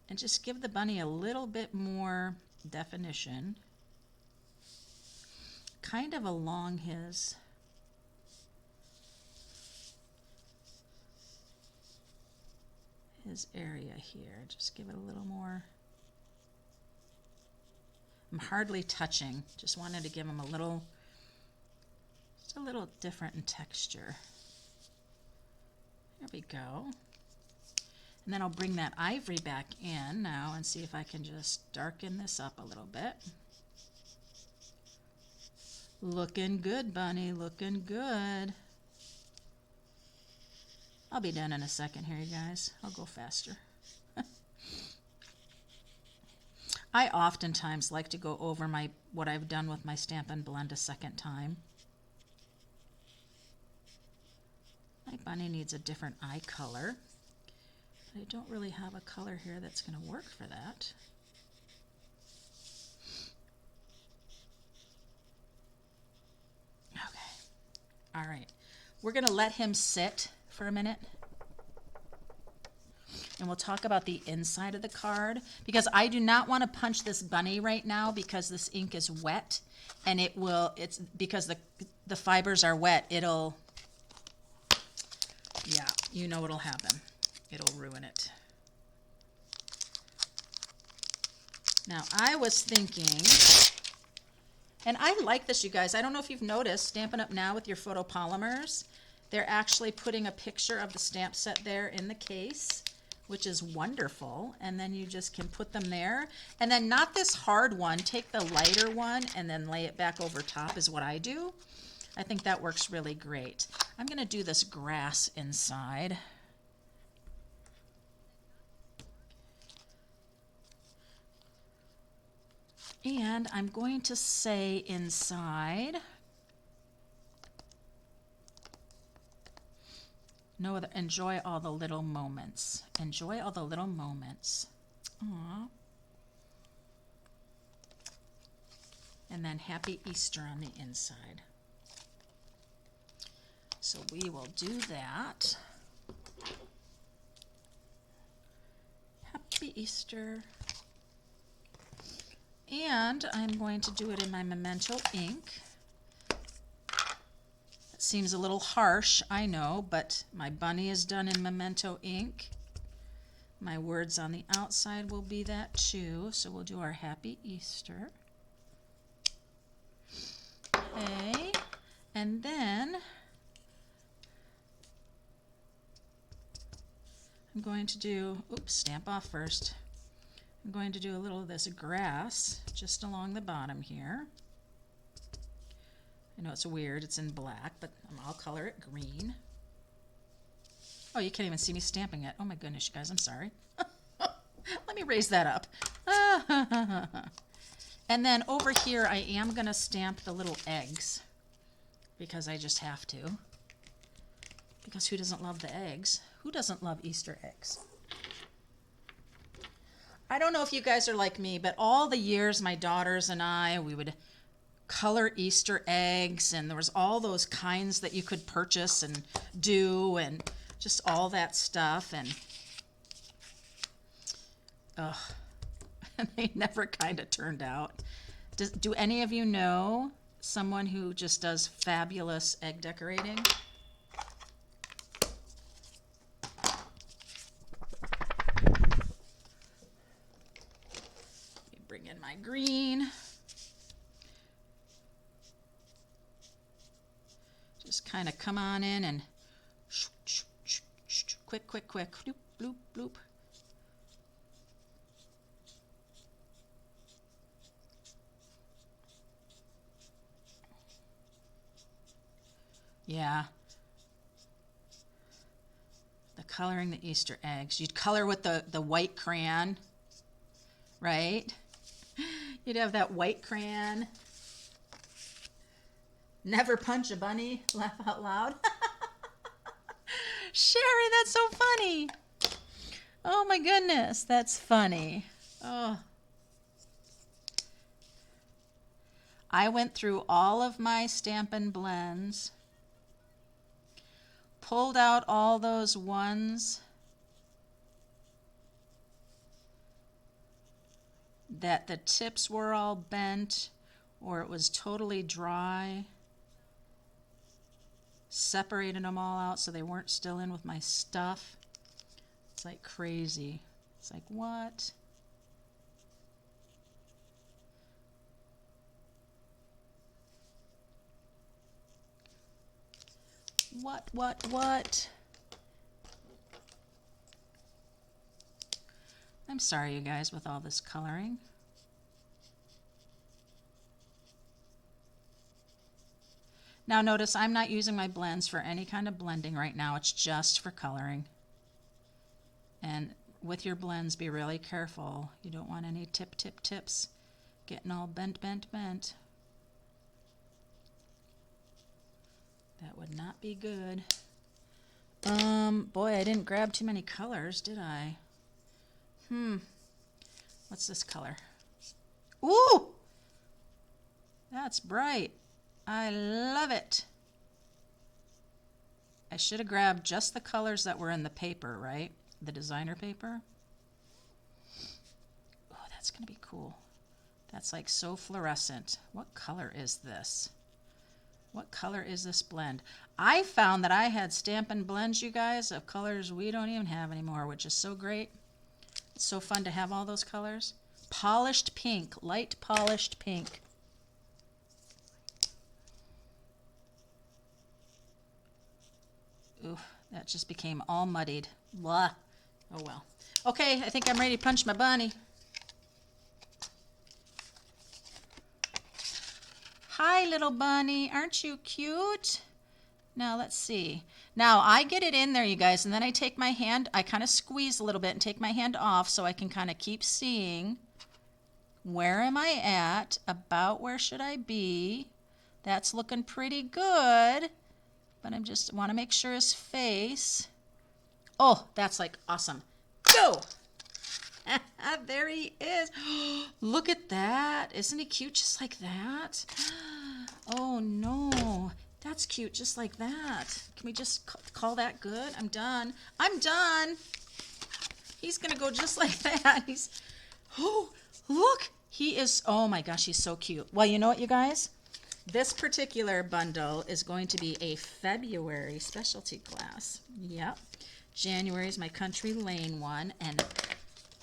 S1: and just give the bunny a little bit more definition. Kind of along his area here. Just give it a little more. I'm hardly touching. Just wanted to give him a little, just a little different in texture. There we go. And then I'll bring that ivory back in now and see if I can just darken this up a little bit. Looking good, bunny, looking good. I'll be done in a second here, you guys. I'll go faster. I oftentimes like to go over what I've done with my Stampin' Blend a second time. My bunny needs a different eye color, but I don't really have a color here that's going to work for that. Okay. All right. We're going to let him sit for a minute. And we'll talk about the inside of the card, because I do not want to punch this bunny right now because this ink is wet, and it's because the fibers are wet, yeah, you know what'll happen. It'll ruin it. Now, I was thinking, and I like this, you guys. I don't know if you've noticed, Stampin' Up! Now with your photopolymers, they're actually putting a picture of the stamp set there in the case, which is wonderful. And then you just can put them there. And then not this hard one, take the lighter one and then lay it back over top is what I do. I think that works really great. I'm going to do this grass inside. And I'm going to say inside, no other, enjoy all the little moments. Enjoy all the little moments. Aww. And then Happy Easter on the inside. So we will do that. Happy Easter. And I'm going to do it in my Memento ink. It seems a little harsh, I know, but my bunny is done in Memento ink. My words on the outside will be that too, so we'll do our Happy Easter. Okay, and then I'm going to do, oops, stamp off first. I'm going to do a little of this grass just along the bottom here. I know it's weird, it's in black, but I'll color it green. Oh, you can't even see me stamping it. Oh my goodness, you guys, I'm sorry. Let me raise that up. And then over here, I am going to stamp the little eggs because I just have to. Because who doesn't love the eggs? Who doesn't love Easter eggs? I don't know if you guys are like me, but all the years my daughters and I, we would color Easter eggs, and there was all those kinds that you could purchase and do, and just all that stuff, and they never kind of turned out. Do any of you know someone who just does fabulous egg decorating? Bring in my green. Just kind of come on in and quick, quick, quick. Bloop, bloop, bloop. Yeah. The coloring the Easter eggs. You'd color with the white crayon, right? You'd have that white crayon. Never punch a bunny. Laugh out loud. Sherry, that's so funny. Oh my goodness, that's funny. Oh. I went through all of my Stampin' Blends, pulled out all those ones that the tips were all bent or it was totally dry, separated them all out so they weren't still in with my stuff. It's like crazy. It's like, what? What? I'm sorry, you guys, with all this coloring. Now notice I'm not using my blends for any kind of blending right now. It's just for coloring. And with your blends, be really careful. You don't want any tips getting all bent. That would not be good. Boy, I didn't grab too many colors, did I? What's this color? Ooh! That's bright. I love it. I should have grabbed just the colors that were in the paper, right? The designer paper. Oh, that's gonna be cool. That's like so fluorescent. What color is this? What color is this blend? I found that I had Stampin' Blends, you guys, of colors we don't even have anymore, which is so great. It's so fun to have all those colors. Polished pink, light polished pink. Ooh, that just became all muddied. Blah. Oh well. Okay, I think I'm ready to punch my bunny. Hi, little bunny. Aren't you cute? Now, let's see. Now, I get it in there, you guys, and then I take my hand, I kind of squeeze a little bit and take my hand off so I can kind of keep seeing where am I at, about where should I be. That's looking pretty good, but I just want to make sure his face. Oh, that's like awesome. Go! There he is. Look at that. Isn't he cute just like that? Oh no, that's cute just like that. Can we just call that good? I'm done. I'm done. He's gonna go just like that. Oh, look. He is, oh my gosh, he's so cute. Well, you know what, you guys? This particular bundle is going to be a February specialty class. Yep. January is my Country Lane one, and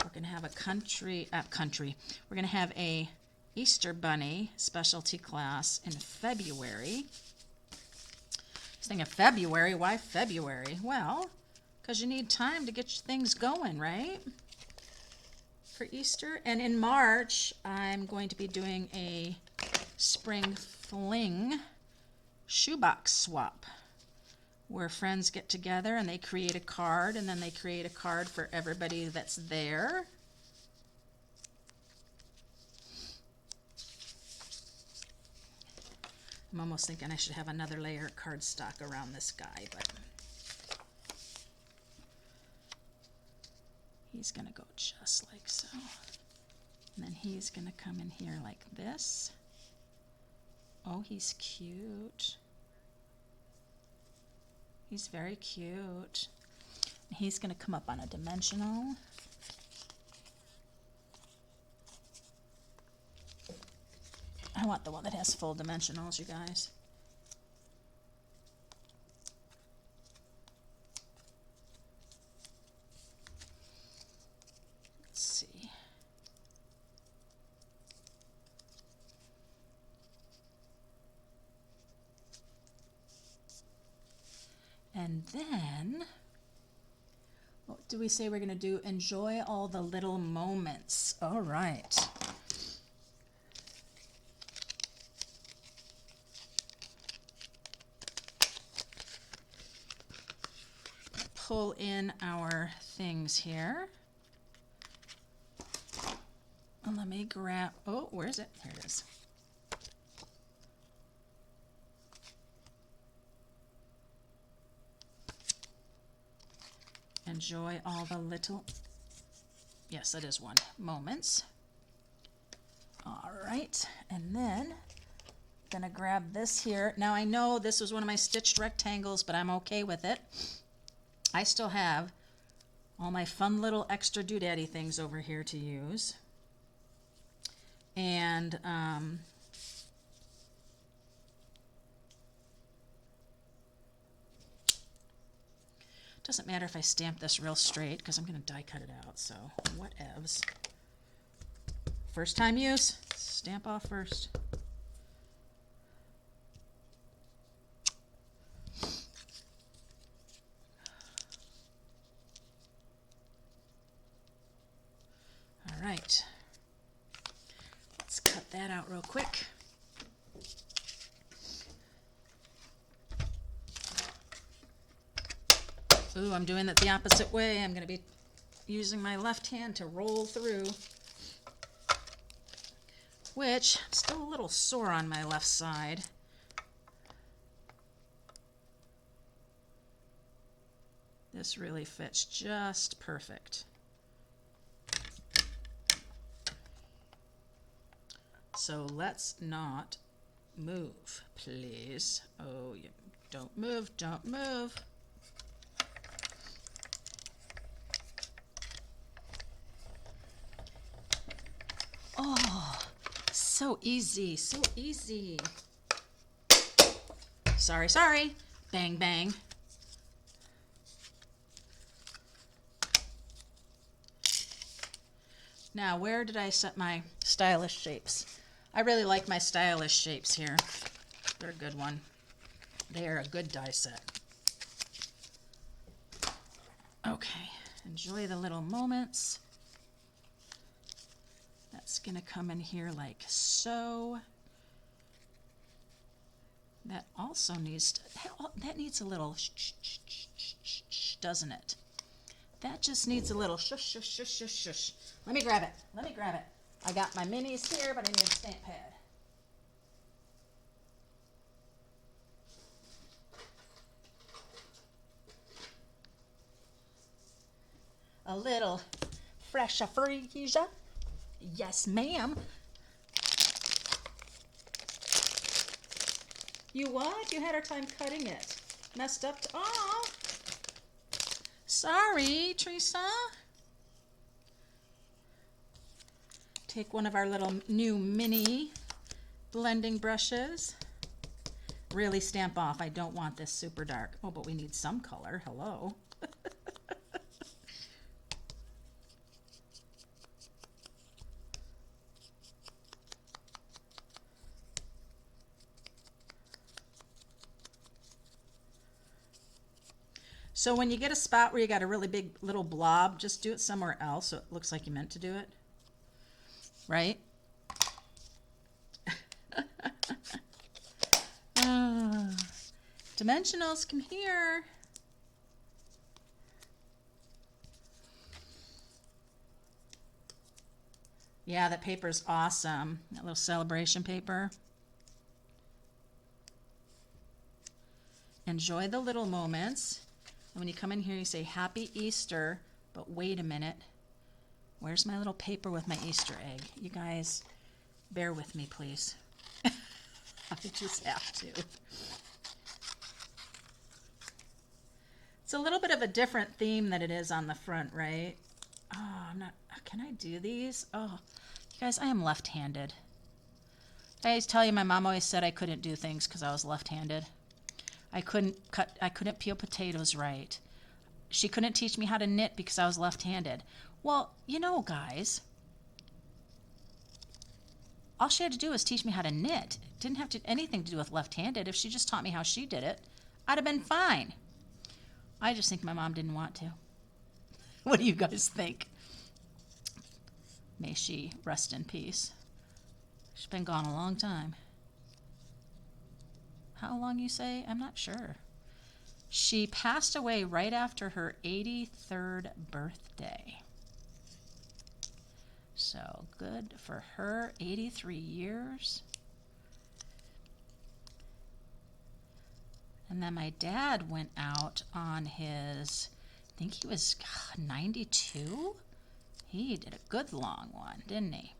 S1: we're going to have a we're going to have a Easter Bunny specialty class in February. I was thinking February, why February? Well, because you need time to get things going, right? For Easter. And in March, I'm going to be doing a Spring Fling shoebox swap, where friends get together and they create a card, and then they create a card for everybody that's there. I'm almost thinking I should have another layer of cardstock around this guy, but he's going to go just like so. And then he's going to come in here like this. Oh, he's cute. He's very cute. He's going to come up on a dimensional. I want the one that has full dimensionals, you guys. Let's see. And then, what do we say we're going to do? Enjoy all the little moments. All right. pull in our things here. Let me grab, oh, where is it? Here it is. Enjoy all the little, yes, it is one, moments. All right, and then I'm gonna grab this here. Now I know this was one of my stitched rectangles, but I'm okay with it. I still have all my fun little extra doodaddy things over here to use. And doesn't matter if I stamp this real straight because I'm going to die cut it out, so whatevs. First time use, stamp off first. All right, let's cut that out real quick. Ooh, I'm doing it the opposite way. I'm going to be using my left hand to roll through, which I'm still a little sore on my left side. This really fits just perfect. So let's not move, please. Oh, you don't move, don't move. Oh, so easy, so easy. Sorry, sorry. Bang, bang. Now, where did I set my stylish shapes? I really like my stylish shapes here. They're a good one. They are a good die set. Okay, enjoy the little moments. That's going to come in here like so. That also needs, that needs a little shh, doesn't it? That just needs a little shush, shush, shush, shush, shush. Let me grab it. Let me grab it. I got my minis here, but I need a stamp pad. A little fresh freesia. Yes, ma'am. You what? You had a time cutting it. Messed up. Oh, sorry, Teresa. Take one of our little new mini blending brushes. Really stamp off. I don't want this super dark. Oh, but we need some color. Hello. So when you get a spot where you got a really big little blob, just do it somewhere else so it looks like you meant to do it. Right? Dimensionals, come here. Yeah, that paper's awesome. That little celebration paper. Enjoy the little moments. And when you come in here, you say, Happy Easter, but wait a minute. Where's my little paper with my Easter egg? You guys, bear with me, please. I just have to. It's a little bit of a different theme than it is on the front, right? Oh, I'm not, can I do these? Oh, you guys, I am left-handed. I always tell you, my mom always said I couldn't do things because I was left-handed. I couldn't peel potatoes right. She couldn't teach me how to knit because I was left-handed. Well, you know, guys, all she had to do was teach me how to knit. It didn't have anything to do with left-handed. If she just taught me how she did it, I'd have been fine. I just think my mom didn't want to. What do you guys think? May she rest in peace. She's been gone a long time. How long you say? I'm not sure. She passed away right after her 83rd birthday. So good for her, 83 years. And then my dad went out on his, I think he was 92? He did a good long one, didn't he?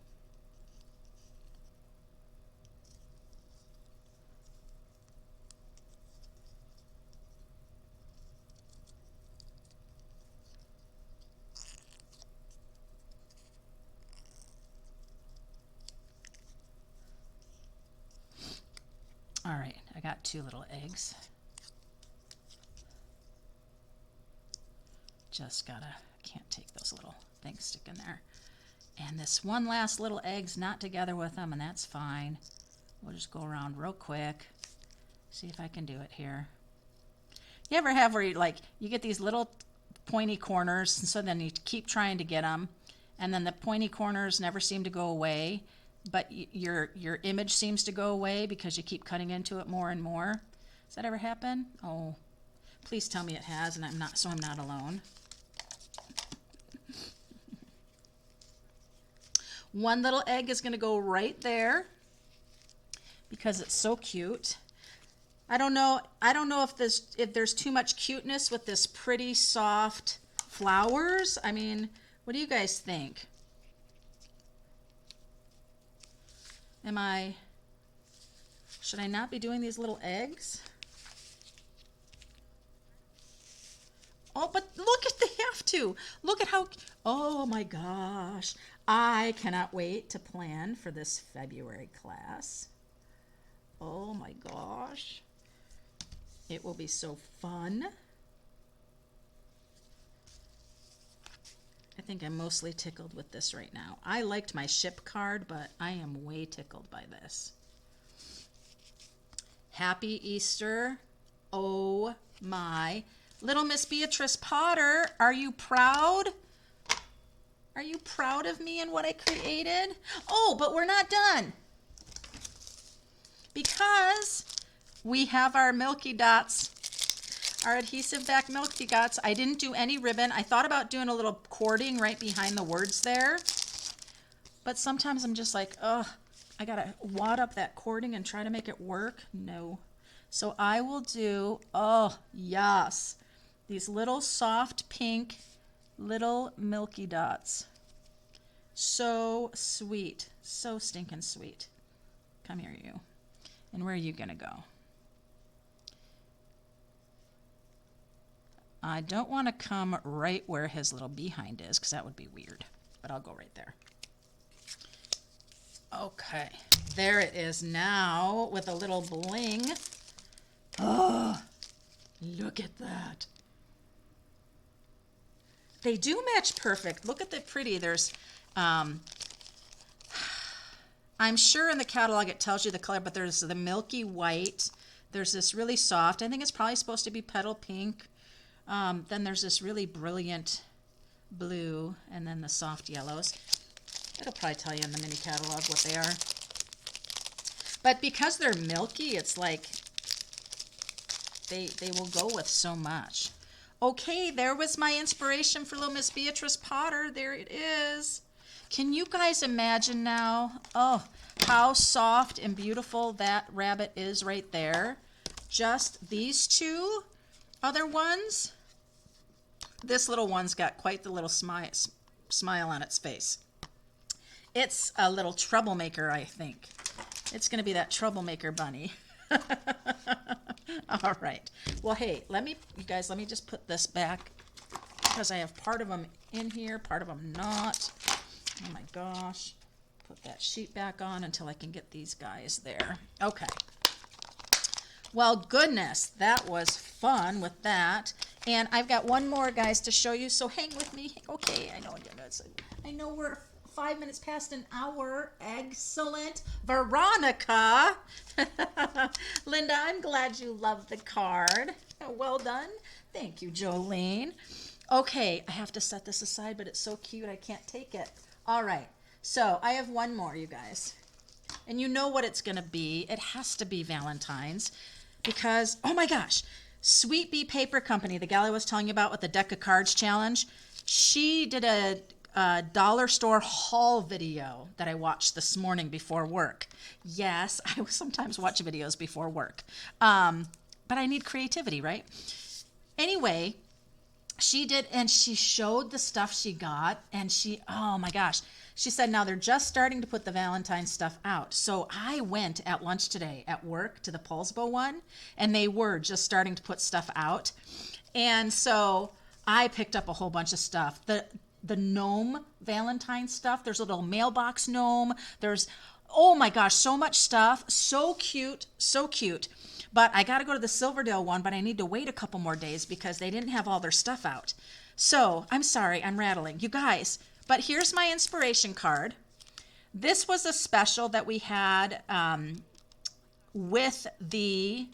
S1: All right, I got 2 little eggs. Just can't take those little things stick in there. And this one last little egg's not together with them, and that's fine. We'll just go around real quick. See if I can do it here. You ever have where you get these little pointy corners, and so then you keep trying to get them, and then the pointy corners never seem to go away, but your image seems to go away because you keep cutting into it more and more? Does that ever happen? Oh, please tell me it has, and I'm not alone. One little egg is going to go right there because it's so cute. I don't know if there's too much cuteness with this pretty soft flowers. I mean, what do you guys think? Should I not be doing these little eggs? Oh, but look at, they have to. Look at how, oh my gosh. I cannot wait to plan for this February class. Oh my gosh. It will be so fun. I think I'm mostly tickled with this right now. I liked my ship card, but I am way tickled by this. Happy Easter. Oh my. Little Miss Beatrice Potter, are you proud? Are you proud of me and what I created? Oh, but we're not done. Because we have our Milky Dots, our adhesive back Milky Dots. I didn't do any ribbon. I thought about doing a little cording right behind the words there. But sometimes I'm just like, ugh, I gotta wad up that cording and try to make it work. No. So I will do, oh, yes, these little soft pink little Milky Dots. So sweet. So stinking sweet. Come here, you. And where are you gonna go? I don't want to come right where his little behind is because that would be weird, but I'll go right there. Okay, there it is now with a little bling. Oh, look at that. They do match perfect. Look at the pretty. There's, I'm sure in the catalog it tells you the color, but there's the milky white. There's this really soft, I think it's probably supposed to be petal pink. Then there's this really brilliant blue, and then the soft yellows. It'll probably tell you in the mini catalog what they are. But because they're milky, it's like they will go with so much. Okay, there was my inspiration for little Miss Beatrice Potter. There it is. Can you guys imagine now? Oh, how soft and beautiful that rabbit is right there. Just these two other ones. This little one's got quite the little smile on its face. It's a little troublemaker, I think. It's going to be that troublemaker bunny. All right. Well, hey, you guys, let me just put this back because I have part of them in here, part of them not. Oh my gosh. Put that sheet back on until I can get these guys there. Okay. Well, goodness, that was fun with that. And I've got one more, guys, to show you, so hang with me. Okay, I know we're 5 minutes past an hour. Excellent. Veronica. Linda, I'm glad you love the card. Well done. Thank you, Jolene. Okay, I have to set this aside, but it's so cute I can't take it. All right, so I have one more, you guys. And you know what it's going to be. It has to be Valentine's because, oh my gosh, Sweet Bee Paper Company, the gal I was telling you about with the deck of cards challenge, she did a dollar store haul video that I watched this morning before work. Yes, I sometimes watch videos before work, but I need creativity, right? Anyway, she did, and she showed the stuff she got, and oh my gosh, she said now they're just starting to put the Valentine stuff out. So I went at lunch today at work to the Pulsbo one, and they were just starting to put stuff out. And so I picked up a whole bunch of stuff. The gnome Valentine stuff, there's a little mailbox gnome. There's, oh my gosh, so much stuff. So cute, so cute. But I got to go to the Silverdale one, but I need to wait a couple more days because they didn't have all their stuff out. So I'm sorry, I'm rattling. You guys, but here's my inspiration card. This was a special that we had with the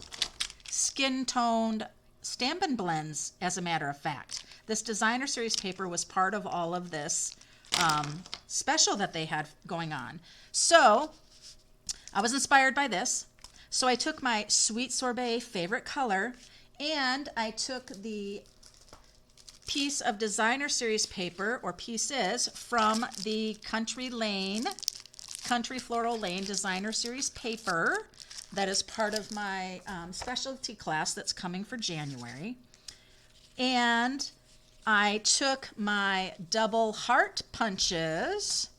S1: skin-toned Stampin' Blends, as a matter of fact. This designer series paper was part of all of this special that they had going on. So I was inspired by this. So I took my Sweet Sorbet favorite color, and I took the piece of designer series paper, or pieces, from the Country Floral Lane designer series paper that is part of my specialty class that's coming for January. And I took my double heart punches,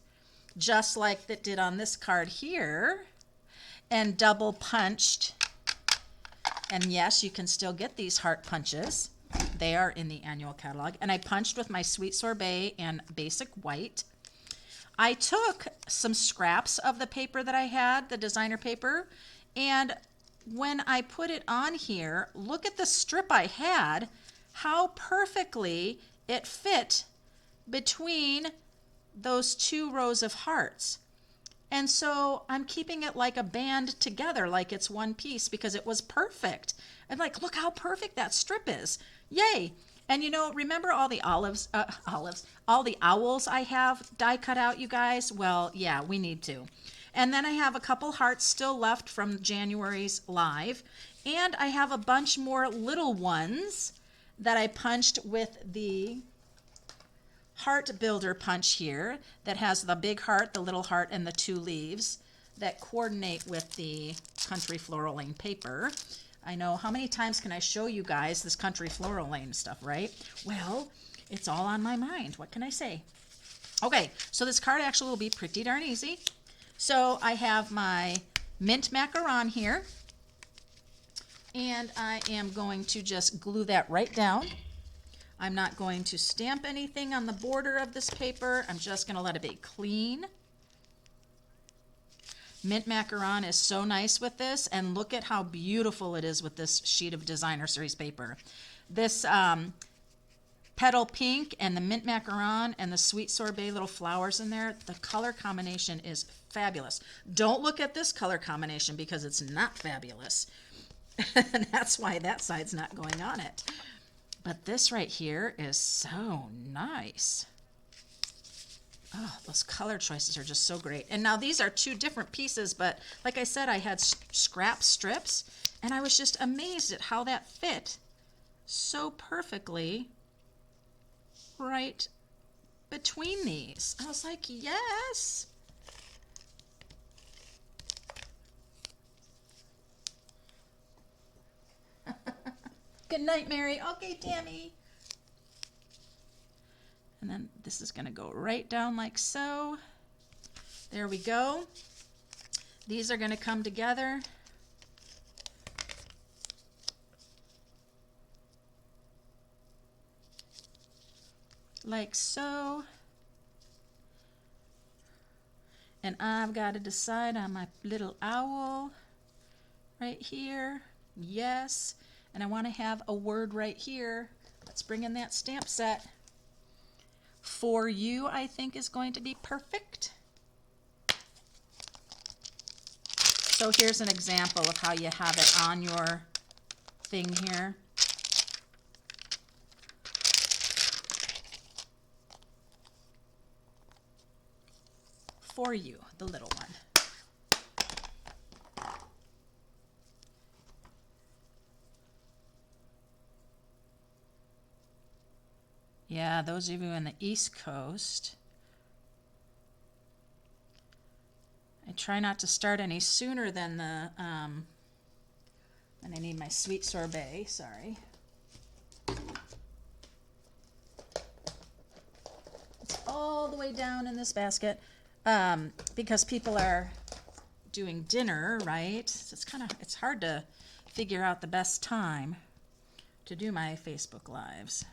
S1: just like that did on this card here, and double punched. And yes, you can still get these heart punches. They are in the annual catalog. And I punched with my Sweet Sorbet and Basic White. I took some scraps of the paper that I had, the designer paper, and when I put it on here, look at the strip I had, how perfectly it fit between those two rows of hearts. And so I'm keeping it like a band together, like it's one piece, because it was perfect. And like, look how perfect that strip is. Yay. And you know, remember all the all the owls I have die cut out, you guys? Well, yeah, we need to. And then I have a couple hearts still left from January's live. And I have a bunch more little ones that I punched with the Heart Builder punch here that has the big heart, the little heart, and the two leaves that coordinate with the Country Floral Lane paper. I know, how many times can I show you guys this Country Floral Lane stuff, right? Well, it's all on my mind. What can I say? Okay, so this card actually will be pretty darn easy. So I have my mint macaron here, and I am going to just glue that right down. I'm not going to stamp anything on the border of this paper. I'm just going to let it be clean. Mint macaron is so nice with this, and look at how beautiful it is with this sheet of designer series paper. This petal pink and the mint macaron and the Sweet Sorbet little flowers in there, the color combination is fabulous. Don't look at this color combination because it's not fabulous. And that's why that side's not going on it. But this right here is so nice. Oh, those color choices are just so great. And now these are two different pieces, but like I said, I had scrap strips, and I was just amazed at how that fit so perfectly right between these. I was like, yes. Good night, Mary. Okay, Tammy. And then this is going to go right down like so. There we go. These are going to come together. Like so. And I've got to decide on my little owl right here. Yes. And I want to have a word right here. Let's bring in that stamp set. For you, I think, is going to be perfect. So here's an example of how you have it on your thing here. For you, the little one. Yeah, those of you in the East Coast. I try not to start any sooner than the, and I need my sweet sorbet, sorry. It's all the way down in this basket, because people are doing dinner, right? So it's hard to figure out the best time to do my Facebook Lives.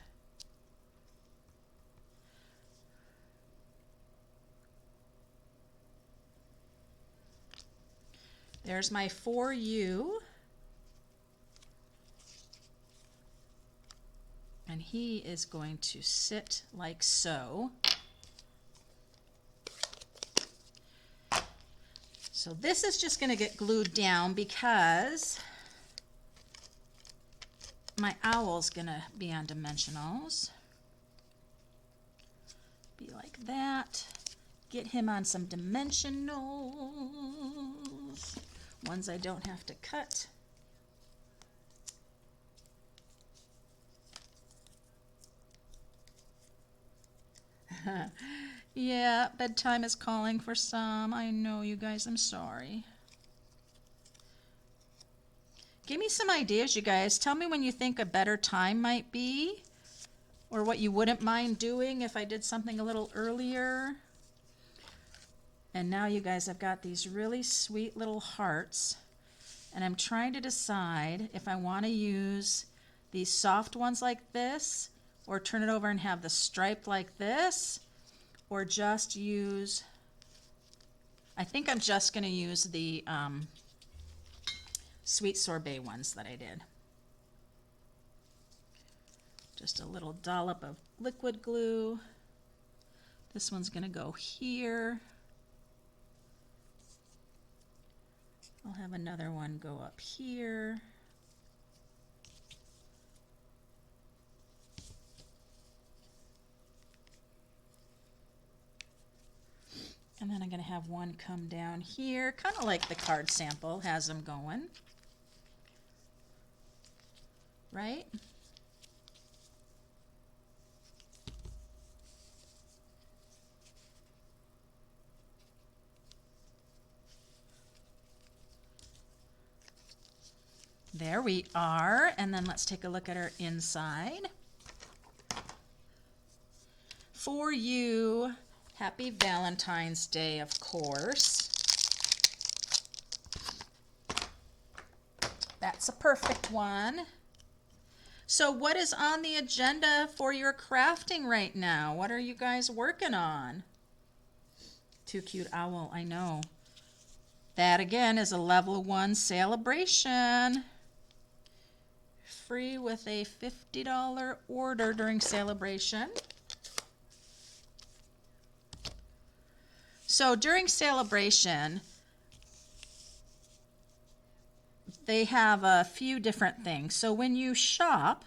S1: There's my For You. And he is going to sit like so. So this is just going to get glued down because my owl's going to be on dimensionals. Be like that. Get him on some dimensionals. Ones I don't have to cut. Yeah, bedtime is calling for some. I know, you guys, I'm sorry. Give me some ideas, you guys. Tell me when you think a better time might be, or what you wouldn't mind doing if I did something a little earlier. And now, you guys, I've got these really sweet little hearts, and I'm trying to decide if I want to use these soft ones like this, or turn it over and have the stripe like this, or just use, I think I'm just going to use the sweet sorbet ones that I did. Just a little dollop of liquid glue. This one's going to go here. I'll have another one go up here. And then I'm going to have one come down here, kind of like the card sample has them going. Right? There we are. And then let's take a look at our inside. For you, happy Valentine's Day, of course. That's a perfect one. So what is on the agenda for your crafting right now? What are you guys working on? Too cute owl, I know. That again is a level 1 Sale-A-Bration. Free with a $50 order during Sale-A-Bration. So during Sale-A-Bration, they have a few different things. So when you shop,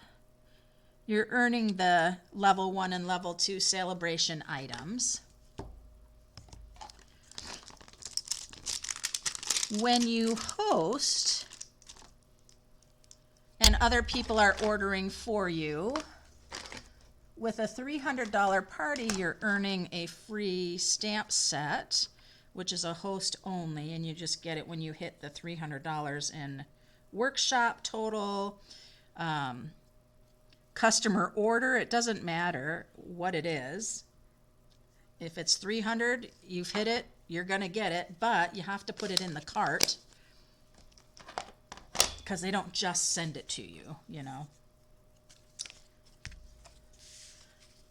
S1: you're earning the level 1 and level 2 Sale-A-Bration items. When you host and other people are ordering for you, with a $300 party, you're earning a free stamp set, which is a host only, and you just get it when you hit the $300 in workshop total, customer order. It doesn't matter what it is. If it's $300, you've hit it, you're going to get it, but you have to put it in the cart because they don't just send it to you, you know.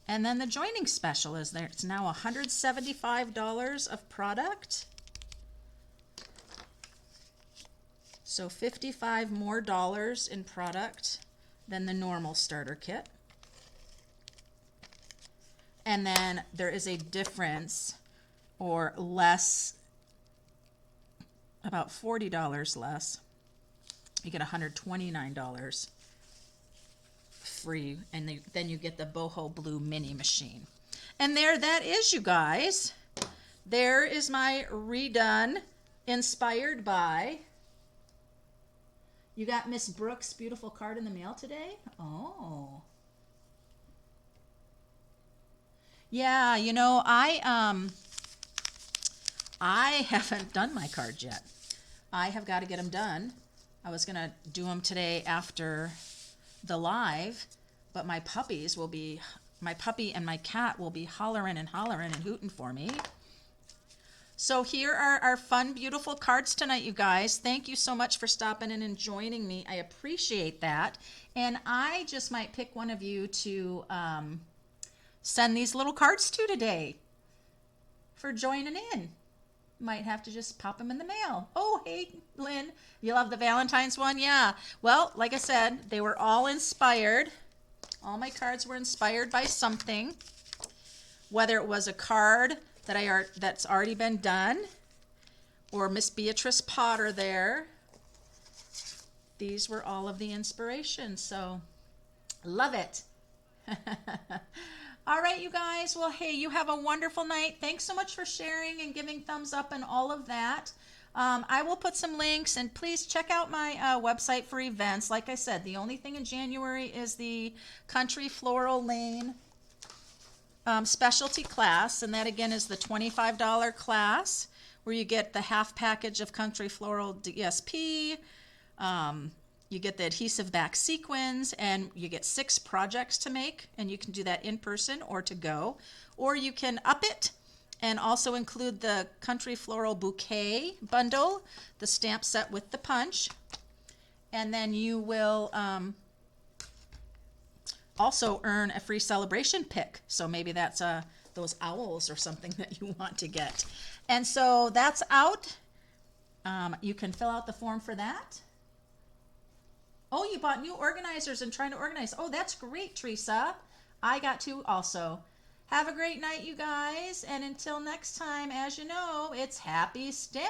S1: And then the joining special is there. It's now $175 of product. So $55 more in product than the normal starter kit. And then there is a difference, or less, about $40 less. You get $129 free, and then you get the boho blue mini machine. And there that is, you guys. There is my redone inspired by. You got Miss Brooks' beautiful card in the mail today? Oh. Yeah, I haven't done my cards yet. I have got to get them done. I was going to do them today after the live, but my puppy and my cat will be hollering and hooting for me. So here are our fun, beautiful cards tonight, you guys. Thank you so much for stopping in and joining me. I appreciate that. And I just might pick one of you to send these little cards to today for joining in. Might have to just pop them in the mail. Oh, hey, Lynn, you love the Valentine's one? Yeah. Well, like I said, they were all inspired. All my cards were inspired by something, whether it was a card that's already been done, or Miss Beatrice Potter there. These were all of the inspiration, so love it. All right, you guys. Well, hey, you have a wonderful night. Thanks so much for sharing and giving thumbs up and all of that. I will put some links, and please check out my website for events. Like I said, the only thing in January is the Country Floral Lane specialty class, and that again is the $25 class where you get the half package of Country Floral DSP. You get the adhesive back sequins, and you get 6 projects to make, and you can do that in person or to go, or you can up it and also include the Country Floral Bouquet bundle, the stamp set with the punch, and then you will also earn a free celebration pick. So maybe that's those owls or something that you want to get. And so that's out. You can fill out the form for that. Oh, you bought new organizers and trying to organize. Oh, that's great, Teresa. I got 2 also. Have a great night, you guys. And until next time, as you know, it's happy stamping.